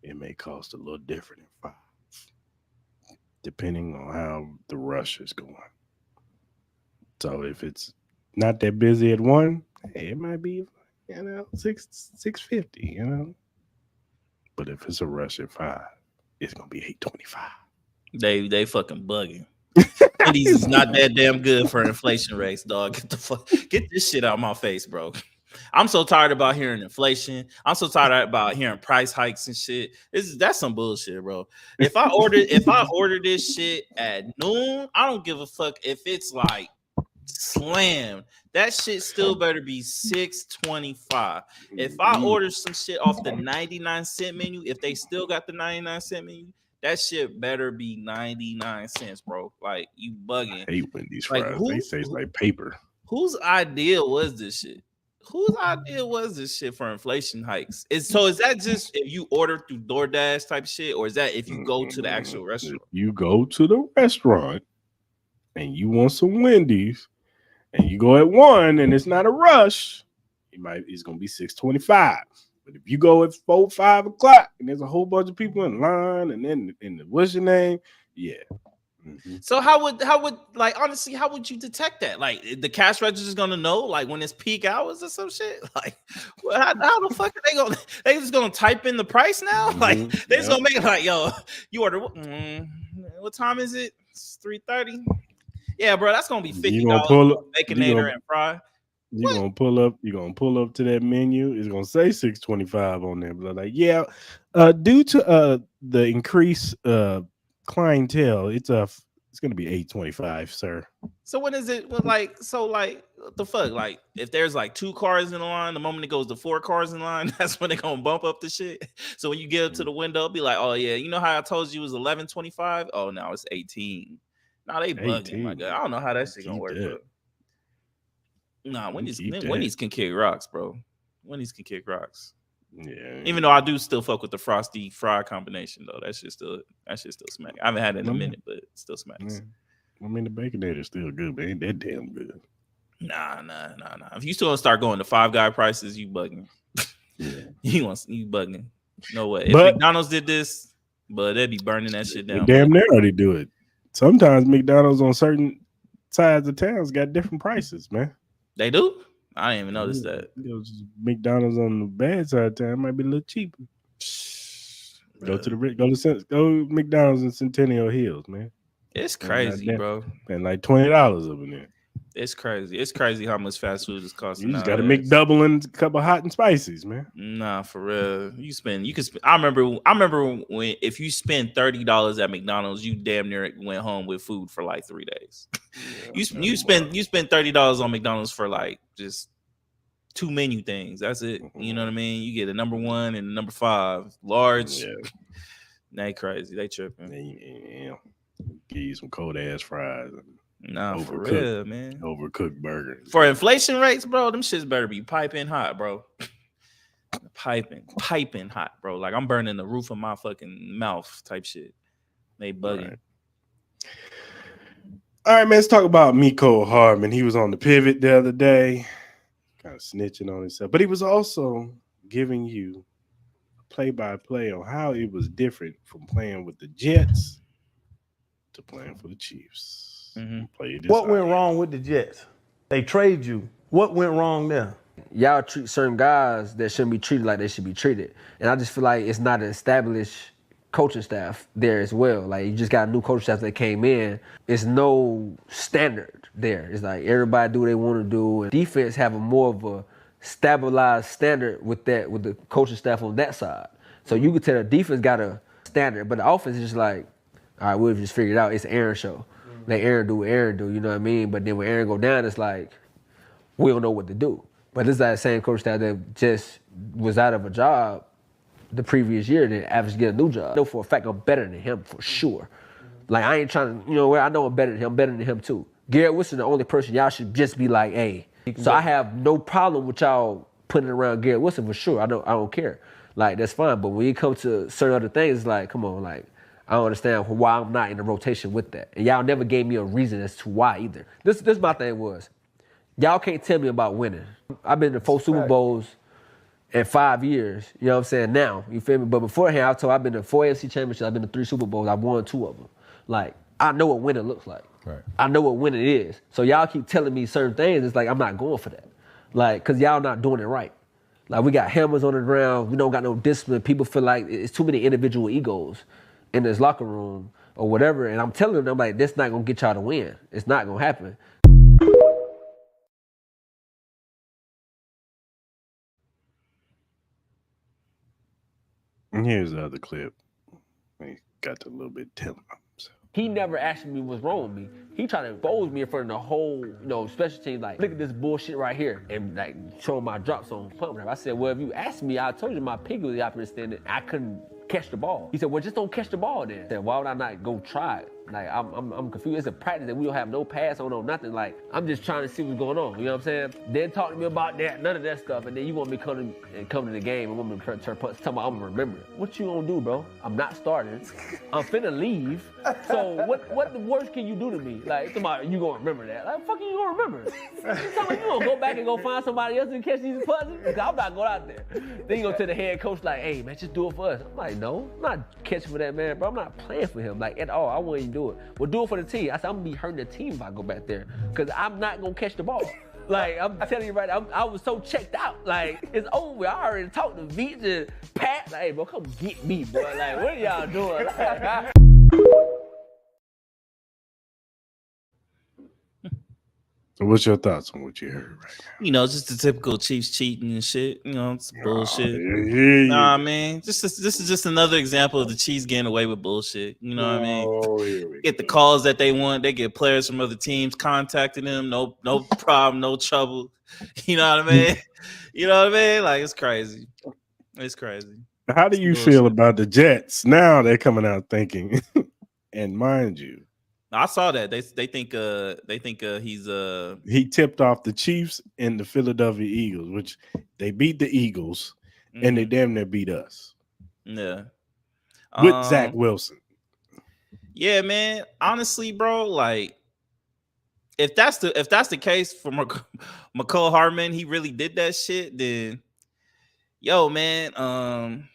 it may cost a little different at 5, depending on how the rush is going. So if it's not that busy at 1, hey, it might be, $6.50, But if it's a rush at 5, it's gonna be $8.25. They fucking bugging. Wendy's is not that damn good for inflation rates, dog. Get this shit out of my face, bro. I'm so tired about hearing inflation. I'm so tired about hearing price hikes and shit. That's some bullshit, bro. If I order this shit at noon, I don't give a fuck if it's like slam. That shit still better be $6.25. If I order some shit off the 99-cent menu, if they still got the 99-cent menu, that shit better be 99 cents, bro. Like, you bugging. I hate Wendy's fries. They taste like paper. Whose idea was this shit? Whose idea was this shit for inflation hikes? Is that just if you order through DoorDash type shit, or is that if you go to the actual restaurant? If you go to the restaurant and you want some Wendy's, and you go at 1 and it's not a rush, it's gonna be $6.25. But if you go at 4, 5 o'clock and there's a whole bunch of people in line, and then what's your name? Yeah. Mm-hmm. So how would like honestly, how would you detect that? Like the cash register is gonna know like when it's peak hours or some shit? Like how the fuck are they just gonna type in the price now? Like they just gonna make it like, yo, you order What time is it? It's 3:30. Yeah, bro, that's gonna be $50 You gonna pull up? Baconator and fry. You gonna pull up? You gonna pull up to that menu? It's gonna say $6.25 on there, but like, yeah, due to the increased clientele, it's gonna be $8.25, sir. So when is it? Well, like, so like, what the fuck? Like, if there's like 2 cars in the line, the moment it goes to 4 cars in line, that's when they're gonna bump up the shit. So when you get up to the window, be like, oh yeah, you know how I told you it was $11.25? Oh, now it's 18. Nah, they bugging, my God. I don't know how that shit gonna work, bro. Nah, Wendy's can kick rocks, bro. Wendy's can kick rocks. Yeah. Even though I do still fuck with the frosty fry combination though. That shit still smack. I haven't had it in a minute, but it still smacks. I mean, the Baconator is still good, but ain't that damn good. Nah. If you still start going to Five Guy prices, you bugging. Yeah. you bugging. No way. If McDonald's did this, but they'd be burning that shit down. Damn, they already do it. Sometimes McDonald's on certain sides of towns got different prices, man. They do? I didn't even notice that. McDonald's on the bad side of town might be a little cheaper. Go McDonald's in Centennial Hills, man. It's crazy, bro. And like $20 up in there. It's crazy. It's crazy how much fast food is costing. You just got to McDouble and a couple of hot and spices, man. Nah, for real. I remember when if you spend $30 at McDonald's, you damn near went home with food for like 3 days. Yeah, you spend $30 on McDonald's for like just 2 menu things. That's it. You know what I mean? You get a number 1 and a number 5, large. Yeah. They crazy. They tripping. Yeah. Give you some cold ass fries. Nah, for real, man. Overcooked burger. For inflation rates, bro, them shits better be piping hot, bro. Piping hot, bro. Like I'm burning the roof of my fucking mouth type shit. They bugging. All right, man. Let's talk about Miko Hardman. He was on the pivot the other day, kind of snitching on himself, but he was also giving you play-by-play on how it was different from playing with the Jets to playing for the Chiefs. What went wrong with the Jets? They trade you. What went wrong there? Y'all treat certain guys that shouldn't be treated like they should be treated. And I just feel like it's not an established coaching staff there as well. Like, you just got a new coaching staff that came in. It's no standard there. It's like everybody do what they want to do. And defense have a more of a stabilized standard with the coaching staff on that side. So you could tell the defense got a standard, but the offense is just like, all right, we've just figured it out. It's an Aaron show. Let Aaron do what Aaron do, you know what I mean? But then when Aaron go down, it's like, we don't know what to do. But this is that same coach that just was out of a job the previous year, then average get a new job. I know for a fact I'm better than him for sure. Like, I ain't trying to, I know I'm better than him. I'm better than him too. Garrett Wilson, the only person y'all should just be like, hey. So I have no problem with y'all putting around Garrett Wilson for sure. I don't care. Like, that's fine. But when you come to certain other things, it's like, come on, like, I don't understand why I'm not in the rotation with that. And y'all never gave me a reason as to why either. This my thing was, y'all can't tell me about winning. I've been to 4 Super Bowls in 5 years, you know what I'm saying, now, you feel me? But beforehand, I've been to 4 AFC championships, I've been to 3 Super Bowls, I've won 2 of them. Like, I know what winning looks like. Right. I know what winning is. So y'all keep telling me certain things, it's like, I'm not going for that. Like, because y'all not doing it right. Like, we got hammers on the ground, we don't got no discipline, people feel like it's too many individual egos in this locker room or whatever, and I'm telling them, like, this not gonna get y'all to win. It's not gonna happen. And here's the other clip. He got to a little bit telling himself. He never asked me what's wrong with me. He tried to expose me in front of the whole, special team, like, look at this bullshit right here, and like showing my drops on pump rap. I said, well, if you asked me, I told you my pick was the opposite standard. I couldn't catch the ball. He said, well, just don't catch the ball then. I said, why would I not go try it? Like, I'm confused. It's a practice that we don't have no pass on, no nothing. Like, I'm just trying to see what's going on. You know what I'm saying? Then talk to me about that, none of that stuff, and then you want me to come to the game and want me to turn punch. Tell me I'm gonna remember it. What you gonna do, bro? I'm not starting. I'm finna leave. So what the worst can you do to me? Like, somebody, you gonna remember that? Like, fuck you gonna remember? You gonna go back and go find somebody else to catch these punches? Because I'm not going out there. Then you go to the head coach like, hey man, just do it for us. I'm like, no, I'm not catching for that man, bro. I'm not playing for him, like, at all. I wouldn't even do it. Well, do it for the team. I said, I'm gonna be hurting the team if I go back there, because I'm not gonna catch the ball. Like, I'm telling you right now, I was so checked out. Like, it's over. I already talked to Veach and Pat. Like, hey, bro, come get me, bro. Like, what are y'all doing? So what's your thoughts on what you heard right now? You know, just the typical Chiefs cheating and shit. You know, it's bullshit. Here Nah, man. This is just another example of the Chiefs getting away with bullshit. You know what I mean? Here we Get the go. calls that they want. They get players from other teams contacting them. No problem, no trouble. You know what I mean? You know what I mean? Like, it's crazy. It's crazy. How do you feel about the Jets? Now they're coming out thinking, and mind you, I saw that. They think he's he tipped off the Chiefs and the Philadelphia Eagles, which they beat the Eagles and they damn near beat us. Yeah. With Zach Wilson. Yeah, man. Honestly, bro, like if that's the case for McCall Hardman, he really did that shit, then yo, man,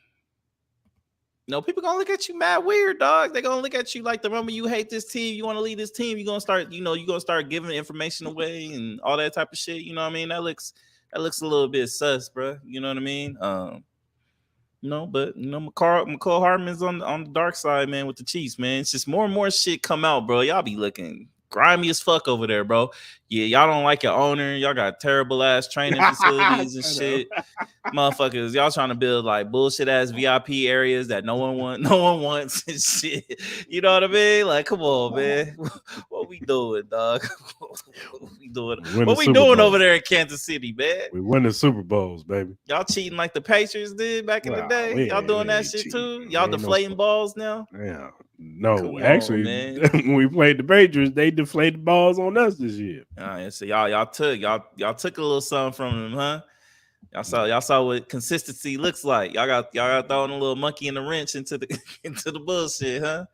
no, people gonna look at you mad weird, dog. They're gonna look at you like the moment you hate this team, you want to leave this team, you're gonna start giving information away and all that type of shit. You know what I mean? That looks a little bit sus, bro. You know what I mean? But McCall Hardman's on the dark side, man, with the Chiefs, man. It's just more and more shit come out, bro. Y'all be looking grimy as fuck over there, bro. Yeah, y'all don't like your owner. Y'all got terrible ass training facilities and shit. Motherfuckers, y'all trying to build like bullshit ass VIP areas that no one wants and shit. You know what I mean? Like, come on, man. What we doing, dog? What we doing? What we doing over there in Kansas City, man? We win the Super Bowls, baby. Y'all cheating like the Patriots did back in the day. Y'all doing that shit too? Y'all deflating balls now? Yeah. No, Come actually, on, when we played the Patriots, they deflated balls on us this year. So y'all took a little something from them, huh? Y'all saw what consistency looks like. Y'all got throwing a little monkey in the wrench into the bullshit, huh?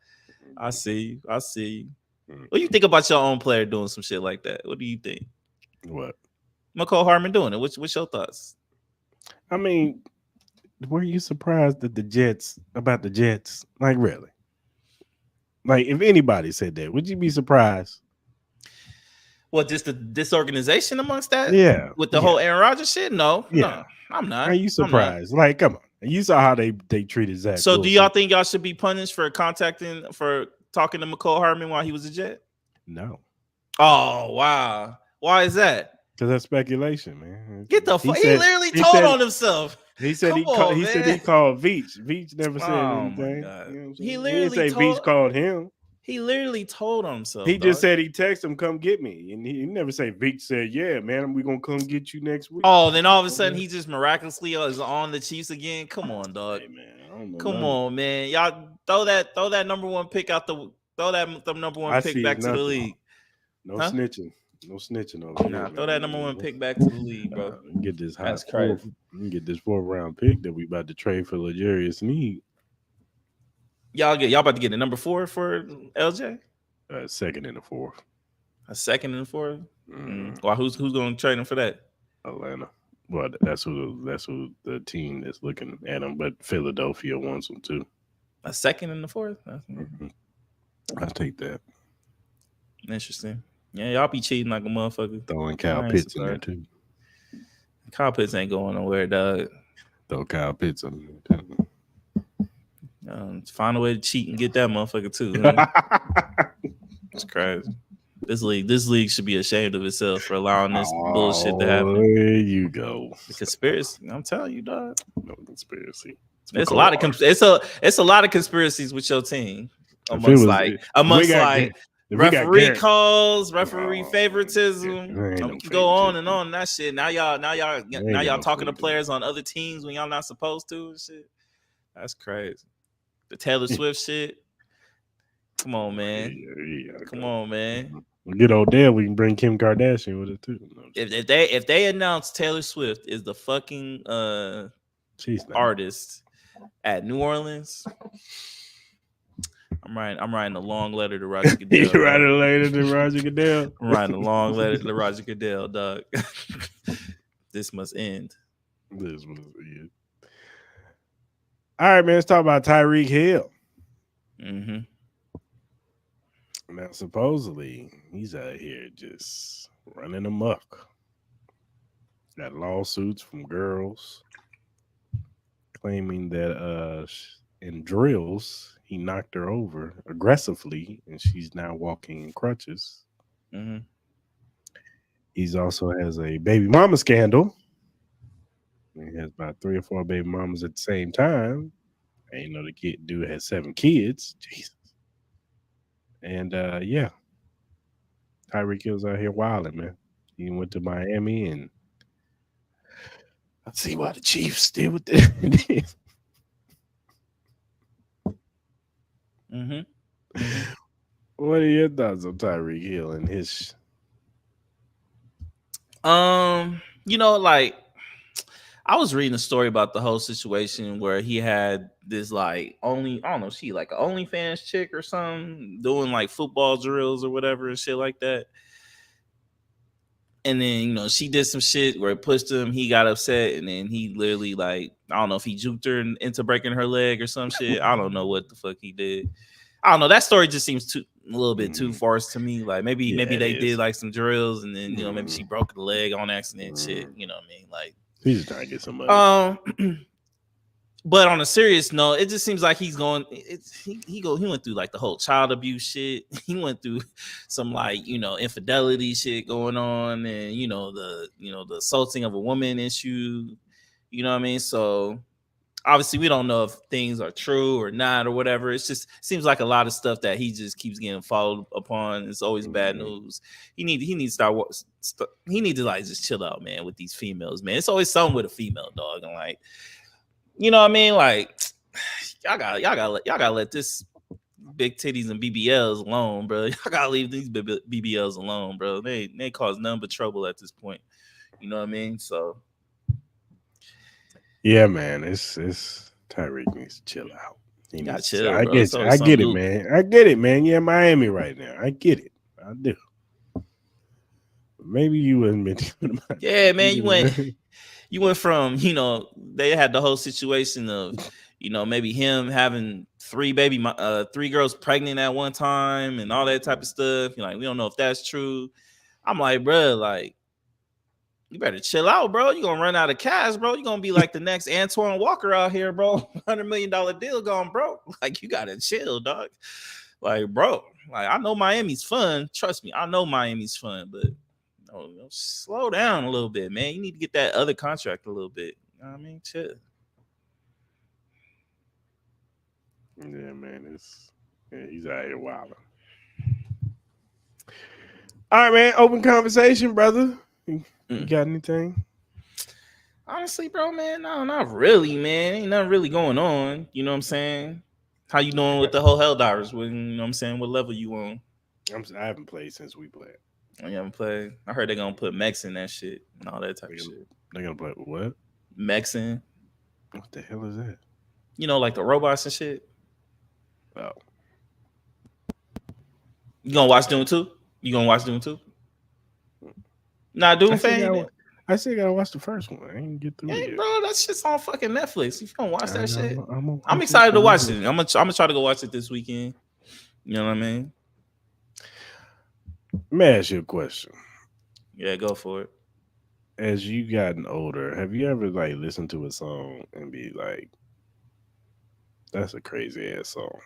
I see you. What do you think about your own player doing some shit like that? What do you think? What? McCall Hardman doing it. What's your thoughts? I mean, were you surprised at the Jets? Like, really? Like, if anybody said that, would you be surprised? What, just the disorganization amongst that? Yeah. With the whole Aaron Rodgers shit? No, I'm not. Are you surprised? Like, come on. You saw how they treated Zach. So Wilson. Do y'all think y'all should be punished for talking to McCall Hardman while he was a Jet? No. Oh, wow. Why is that? Because that's speculation, man. Get the fuck. He literally told on himself. He said he called Veach. Veach never said anything. My God. You know He literally didn't say Veach called him. He literally told on himself. He just said he texted him, come get me. And he never said Veach said, yeah, man, we're going to come get you next week. Oh, then all of a sudden he just miraculously is on the Chiefs again. Come on, dog. Hey, man, come on, man. Y'all throw that number one pick out the number one pick back to the league. No snitching. No snitching over here. Nah, throw that number one pick back to the league, bro. Get this That's crazy. Get this 4th round pick that we about to trade for L'Jarius Sneed. Y'all about to get a number 4 for LJ? Second and a 4th. A second and a 4th? Well, who's going to trade him for that? Atlanta. Well, that's who the team that's looking at him, but Philadelphia wants him too. A second and a 4th? I'll take that. Interesting. Yeah, y'all be cheating like a motherfucker. Throwing Kyle Pitts in there too. Kyle Pitts ain't going nowhere, dog. Throw Kyle Pitts in there too. Find a way to cheat and get that motherfucker too. Huh? It's crazy. This league should be ashamed of itself for allowing this bullshit to happen. There you go. The conspiracy. I'm telling you, dog. No conspiracy. It's a lot of conspiracies with your team. Amongst referee calls, referee favoritism. Go on and on that shit. Now y'all talking to players on other teams when y'all not supposed to and shit. That's crazy. The Taylor Swift shit. Come on, man. Come on, man. We'll get Odell. We can bring Kim Kardashian with it too. If they announce Taylor Swift is the fucking artist at New Orleans, I'm writing a long letter to Roger Goodell. You writing a letter to Roger Goodell? I'm writing a long letter to Roger Goodell, dog. This must end. This must end. All right, man. Let's talk about Tyreek Hill. Mm-hmm. Now, supposedly, he's out here just running amok. Got lawsuits from girls claiming that in drills, he knocked her over aggressively, and she's now walking in crutches. Mm-hmm. He's also has a baby mama scandal. He has about 3 or 4 baby mamas at the same time. I didn't know the dude had 7 kids. Jesus. And yeah, Tyreek Hill's out here wilding, man. He went to Miami, and I see why the Chiefs still with this. What are your thoughts on Tyreek Hill and his? Like I was reading a story about the whole situation where he had this like I don't know, she like an OnlyFans chick or something doing like football drills or whatever and shit like that. And then, she did some shit where it pushed him. He got upset, and then he literally like, I don't know if he juked her into breaking her leg or some shit. I don't know what the fuck he did. I don't know. That story just seems a little bit too farce to me. Like maybe they did like some drills, and then maybe she broke the leg on accident. Shit, you know what I mean? Like he's just trying to get some money. But on a serious note, it just seems like he's going. He went through like the whole child abuse shit. He went through some like infidelity shit going on, and the assaulting of a woman issue. You know what I mean? So obviously we don't know if things are true or not or whatever. It seems like a lot of stuff that he just keeps getting followed upon. It's always bad news. He needs to like just chill out, man, with these females, man. It's always something with a female, dog, and like. You know what I mean? Like, y'all gotta let this big titties and BBLs alone, bro. Y'all gotta leave these BBLs alone, bro. They cause none but trouble at this point. You know what I mean? So, yeah, man, it's Tyreek needs to chill out. He got chill. I get it, man. I get it, man. Yeah, Miami right now. I get it. I do. Maybe you wouldn't been. Yeah, man. You went from, they had the whole situation of, maybe him having 3 girls pregnant at one time and all that type of stuff. We don't know if that's true. I'm like, bro, like, you better chill out, bro. You're going to run out of cash, bro. You're going to be like the next Antoine Walker out here, bro. $100 million deal gone, bro. Like, you got to chill, dog. Like, bro, like, I know Miami's fun. Trust me, I know Miami's fun, but slow down a little bit, man. You need to get that other contract a little bit. You know what I mean? Chill. Yeah, man. He's out here wilding. All right, man. Open conversation, brother. You got anything? Honestly, bro, man, no, not really, man. Ain't nothing really going on. You know what I'm saying? How you doing with the whole Helldivers? You know what I'm saying? What level you on? I haven't played since we played. Oh, you haven't played? I heard they're gonna put mechs in that shit and all that type of shit. They're gonna play what? Mechs in. What the hell is that? Like the robots and shit. Oh. You gonna watch Doom 2? You gonna watch Doom 2? Nah, Doom fan. I still gotta watch the first one. I ain't get through it yet. Bro, that shit's on fucking Netflix. If you don't watch that shit, I'm excited to watch it. I'm gonna try to go watch it this weekend. You know what I mean? Let me ask you a question. Yeah, go for it. As you gotten older, have you ever like listened to a song and be like, "That's a crazy ass song,"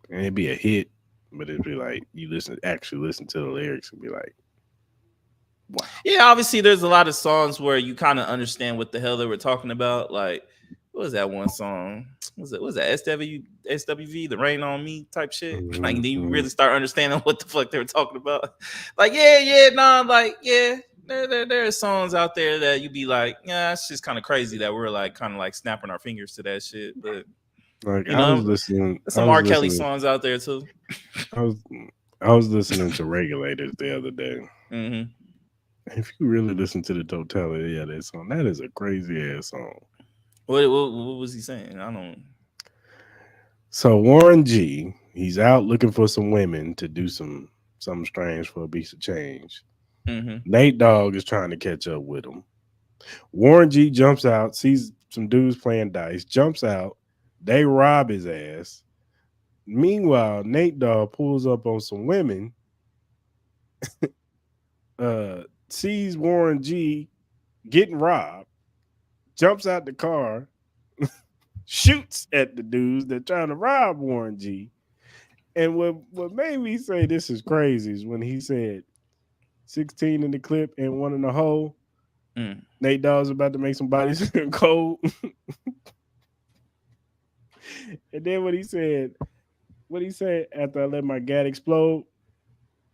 and it'd be a hit, but it'd be like you actually listen to the lyrics and be like, "Wow." Yeah, obviously, there's a lot of songs where you kind of understand what the hell they were talking about. Like, what was that one song? Was that SWV, the Rain on Me type shit? Mm-hmm. Like, then you really start understanding what the fuck they were talking about. Like, there are songs out there that you be like, yeah, it's just kind of crazy that we're like kind of like snapping our fingers to that shit. But like, I was listening. Some R. Kelly songs out there too. I was listening to Regulators the other day. Mm-hmm. If you really listen to the totality of that song, that is a crazy ass song. What was he saying? I don't. So Warren G, he's out looking for some women to do something strange for a piece of change. Mm-hmm. Nate Dogg is trying to catch up with him. Warren G jumps out, sees some dudes playing dice, jumps out. They rob his ass. Meanwhile, Nate Dogg pulls up on some women, sees Warren G getting robbed, jumps out the car, shoots at the dudes that trying to rob Warren G. And what made me say this is crazy is when he said, 16 in the clip and 1 in the hole. Mm. Nate Dogg's about to make some bodies cold. And then what he said after I let my gat explode,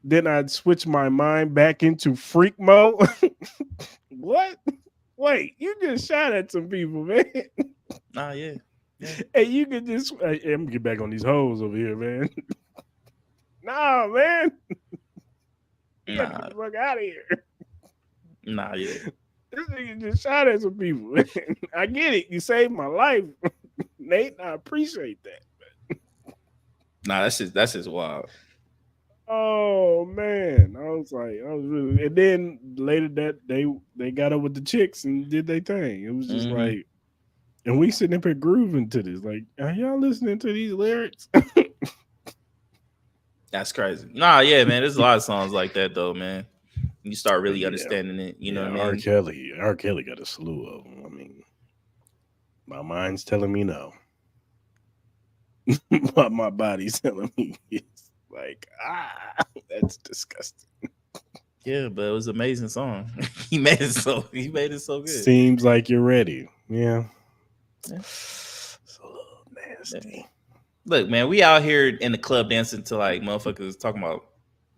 then I'd switch my mind back into freak mode. What? Wait, you just shot at some people, man. Nah, yeah. Hey, you can just I'm gonna get back on these hoes over here, man. Nah, man. You gotta get the fuck out of here. Nah, yeah. This nigga just shot at some people. I get it. You saved my life, Nate. I appreciate that. Nah, that's just wild. Oh man, I was really. And then later that they got up with the chicks and did their thing. It was just like, and we sitting up here grooving to this. Like, are y'all listening to these lyrics? That's crazy. Nah, yeah, man. There's a lot of songs like that though, man. You start really understanding it. You know what I mean? R. Kelly got a slew of them. I mean, my mind's telling me no, but my body's telling me yes. Like, that's disgusting. Yeah, but it was an amazing song. He made it so good. Seems like you're ready. Yeah. It's a little nasty. Yeah. Look, man, we out here in the club dancing to like motherfuckers talking about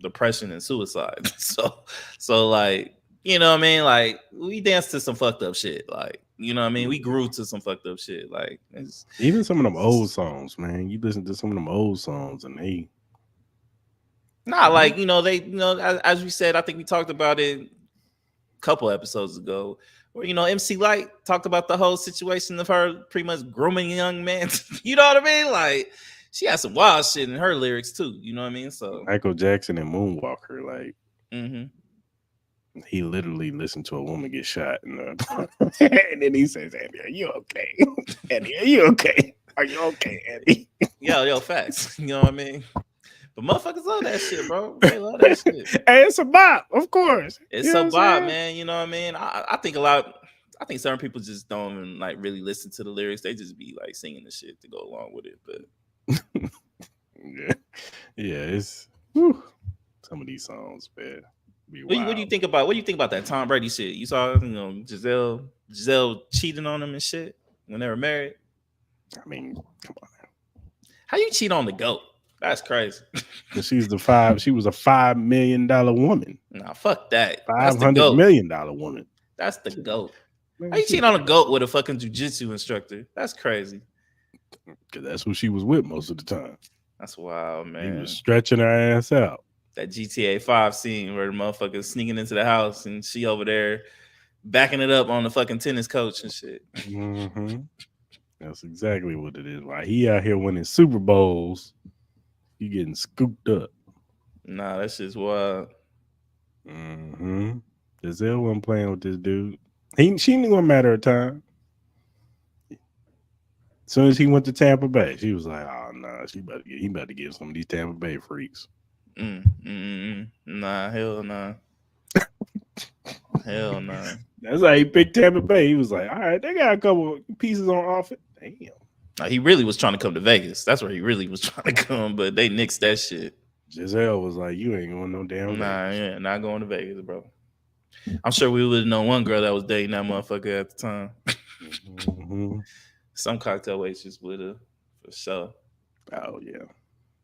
depression and suicide. So like, you know what I mean? Like, we danced to some fucked up shit. Like, you know what I mean? We grew to some fucked up shit. Like, even some of them old songs, man. You listen to some of them old songs and they like, as we said, I think we talked about it a couple episodes ago, where, MC Light talked about the whole situation of her pretty much grooming young men. You know what I mean? Like, she had some wild shit in her lyrics too. You know what I mean? So Michael Jackson and Moonwalker, like, he literally listened to a woman get shot, and then he says, "Andy, are you okay? Andy, are you okay? Are you okay, Andy?" Yo, facts. You know what I mean? But motherfuckers love that shit, bro. They love that shit. Hey, it's a bop, of course. It's a bop, man. You know what I mean? I think certain people just don't even like really listen to the lyrics. They just be like singing the shit to go along with it. But yeah, it's some of these songs, man. What do you think about that Tom Brady shit? You saw, Giselle cheating on him and shit when they were married. I mean, come on. How you cheat on the GOAT? That's crazy. Because she was a $5 million woman. Nah, fuck that. $500 million woman. That's the GOAT. How you cheat on a GOAT with a fucking jiu-jitsu instructor? That's crazy. Because that's who she was with most of the time. That's wild, man. He was stretching her ass out. That GTA 5 scene where the motherfucker's sneaking into the house and she over there backing it up on the fucking tennis coach and shit. That's exactly what it is. Why he out here winning Super Bowls, he getting scooped up. Nah, that's just wild. Giselle wasn't playing with this dude. She knew a matter of time. As soon as he went to Tampa Bay, she was like, "Oh no, he about to get some of these Tampa Bay freaks." Nah, hell nah. Hell nah. That's how he picked Tampa Bay. He was like, "All right, they got a couple pieces on offense." Damn. Nah, he really was trying to come to Vegas. That's where he really was trying to come, but they nixed that shit. Giselle was like, "You ain't going no damn Vegas." Yeah, not going to Vegas, bro. I'm sure we would have known one girl that was dating that motherfucker at the time. Some cocktail waitress would have, for sure. Oh yeah,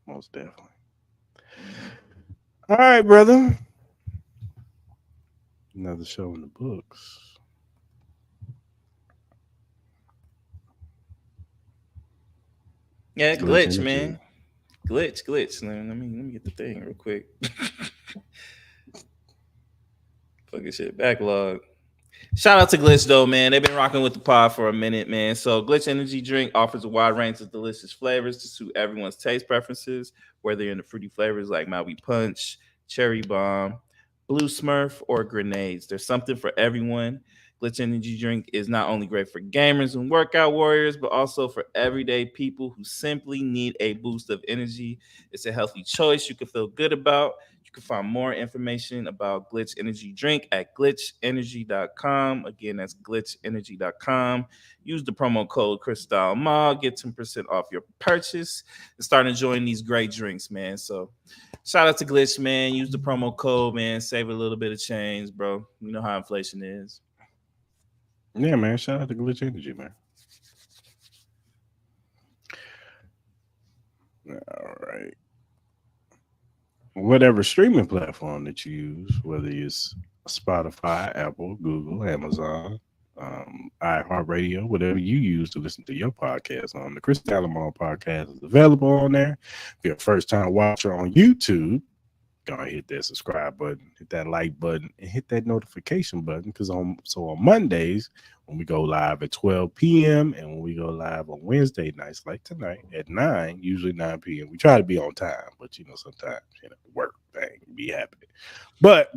most definitely. All right, brother. Another show in the books. Yeah, glitch, man. Glitch. Let me get the thing real quick. Fucking shit, backlog. Shout out to Glitch though, man. They've been rocking with the pod for a minute, man. So Glitch Energy Drink offers a wide range of delicious flavors to suit everyone's taste preferences, whether you're into fruity flavors like Maui Punch, Cherry Bomb, Blue Smurf, or grenades. There's something for everyone. Glitch Energy Drink is not only great for gamers and workout warriors, but also for everyday people who simply need a boost of energy. It's a healthy choice you can feel good about. You can find more information about Glitch Energy Drink at glitchenergy.com. Again, that's glitchenergy.com. Use the promo code Cris and Mal. Get 10% off your purchase and start enjoying these great drinks, man. So Shout out to Glitch, man. Use the promo code, man. Save a little bit of change, bro. You know how inflation is. Yeah, man. Shout out to Glitch Energy, man. All right. Whatever streaming platform that you use, whether it's Spotify, Apple, Google, Amazon, iHeartRadio, whatever you use to listen to your podcast on, the Cris and Mal podcast is available on there. If you're a first-time watcher on YouTube, go ahead and hit that subscribe button, hit that like button, and hit that notification button. Because on Mondays, when we go live at 12 p.m. and when we go live on Wednesday nights like tonight at 9, usually 9 p.m. We try to be on time, but sometimes work thing be happening. But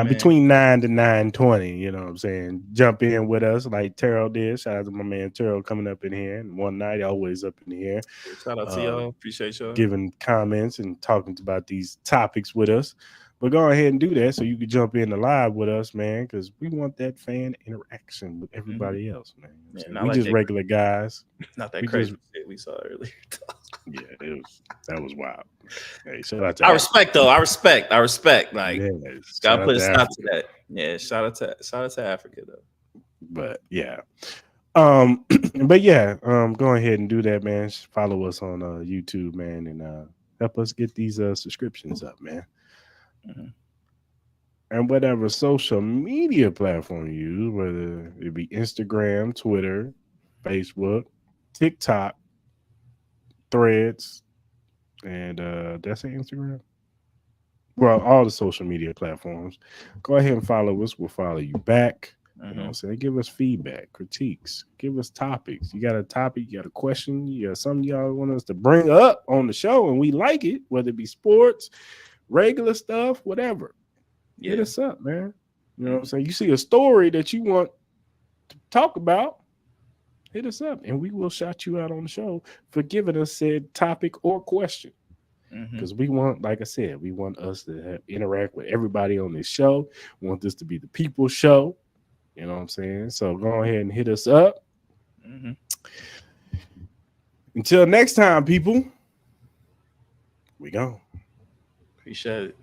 between 9 to 9:20, you know what I'm saying? Jump in with us like Terrell did. Shout out to my man Terrell coming up in here. And one night, always up in here. Shout out to y'all. Appreciate y'all. Giving comments and talking about these topics with us. But go ahead and do that so you can jump in the live with us, man, because we want that fan interaction with everybody else, man. We just regular guys. Not that crazy shit we saw earlier. Yeah, that was wild. Hey, shout out to I respect. Like, gotta put a stop to that. Yeah, shout out to Africa though. But yeah. Go ahead and do that, man. Follow us on YouTube, man, and help us get these subscriptions up, man. Mm-hmm. And whatever social media platform you use, whether it be Instagram, Twitter, Facebook, TikTok, Threads, and that's Instagram. Well, all the social media platforms. Go ahead and follow us. We'll follow you back. You know what I'm saying? Give us feedback, critiques, give us topics. You got a topic, you got a question, you got something y'all want us to bring up on the show, and we like it, whether it be sports, regular stuff, whatever. Hit us up, man. You know what I'm saying? You see a story that you want to talk about, hit us up, and we will shout you out on the show for giving us said topic or question. Because we want, like I said, we want us to interact with everybody on this show. We want this to be the people's show. You know what I'm saying? So go ahead and hit us up. Until next time, people, we go. Appreciate it.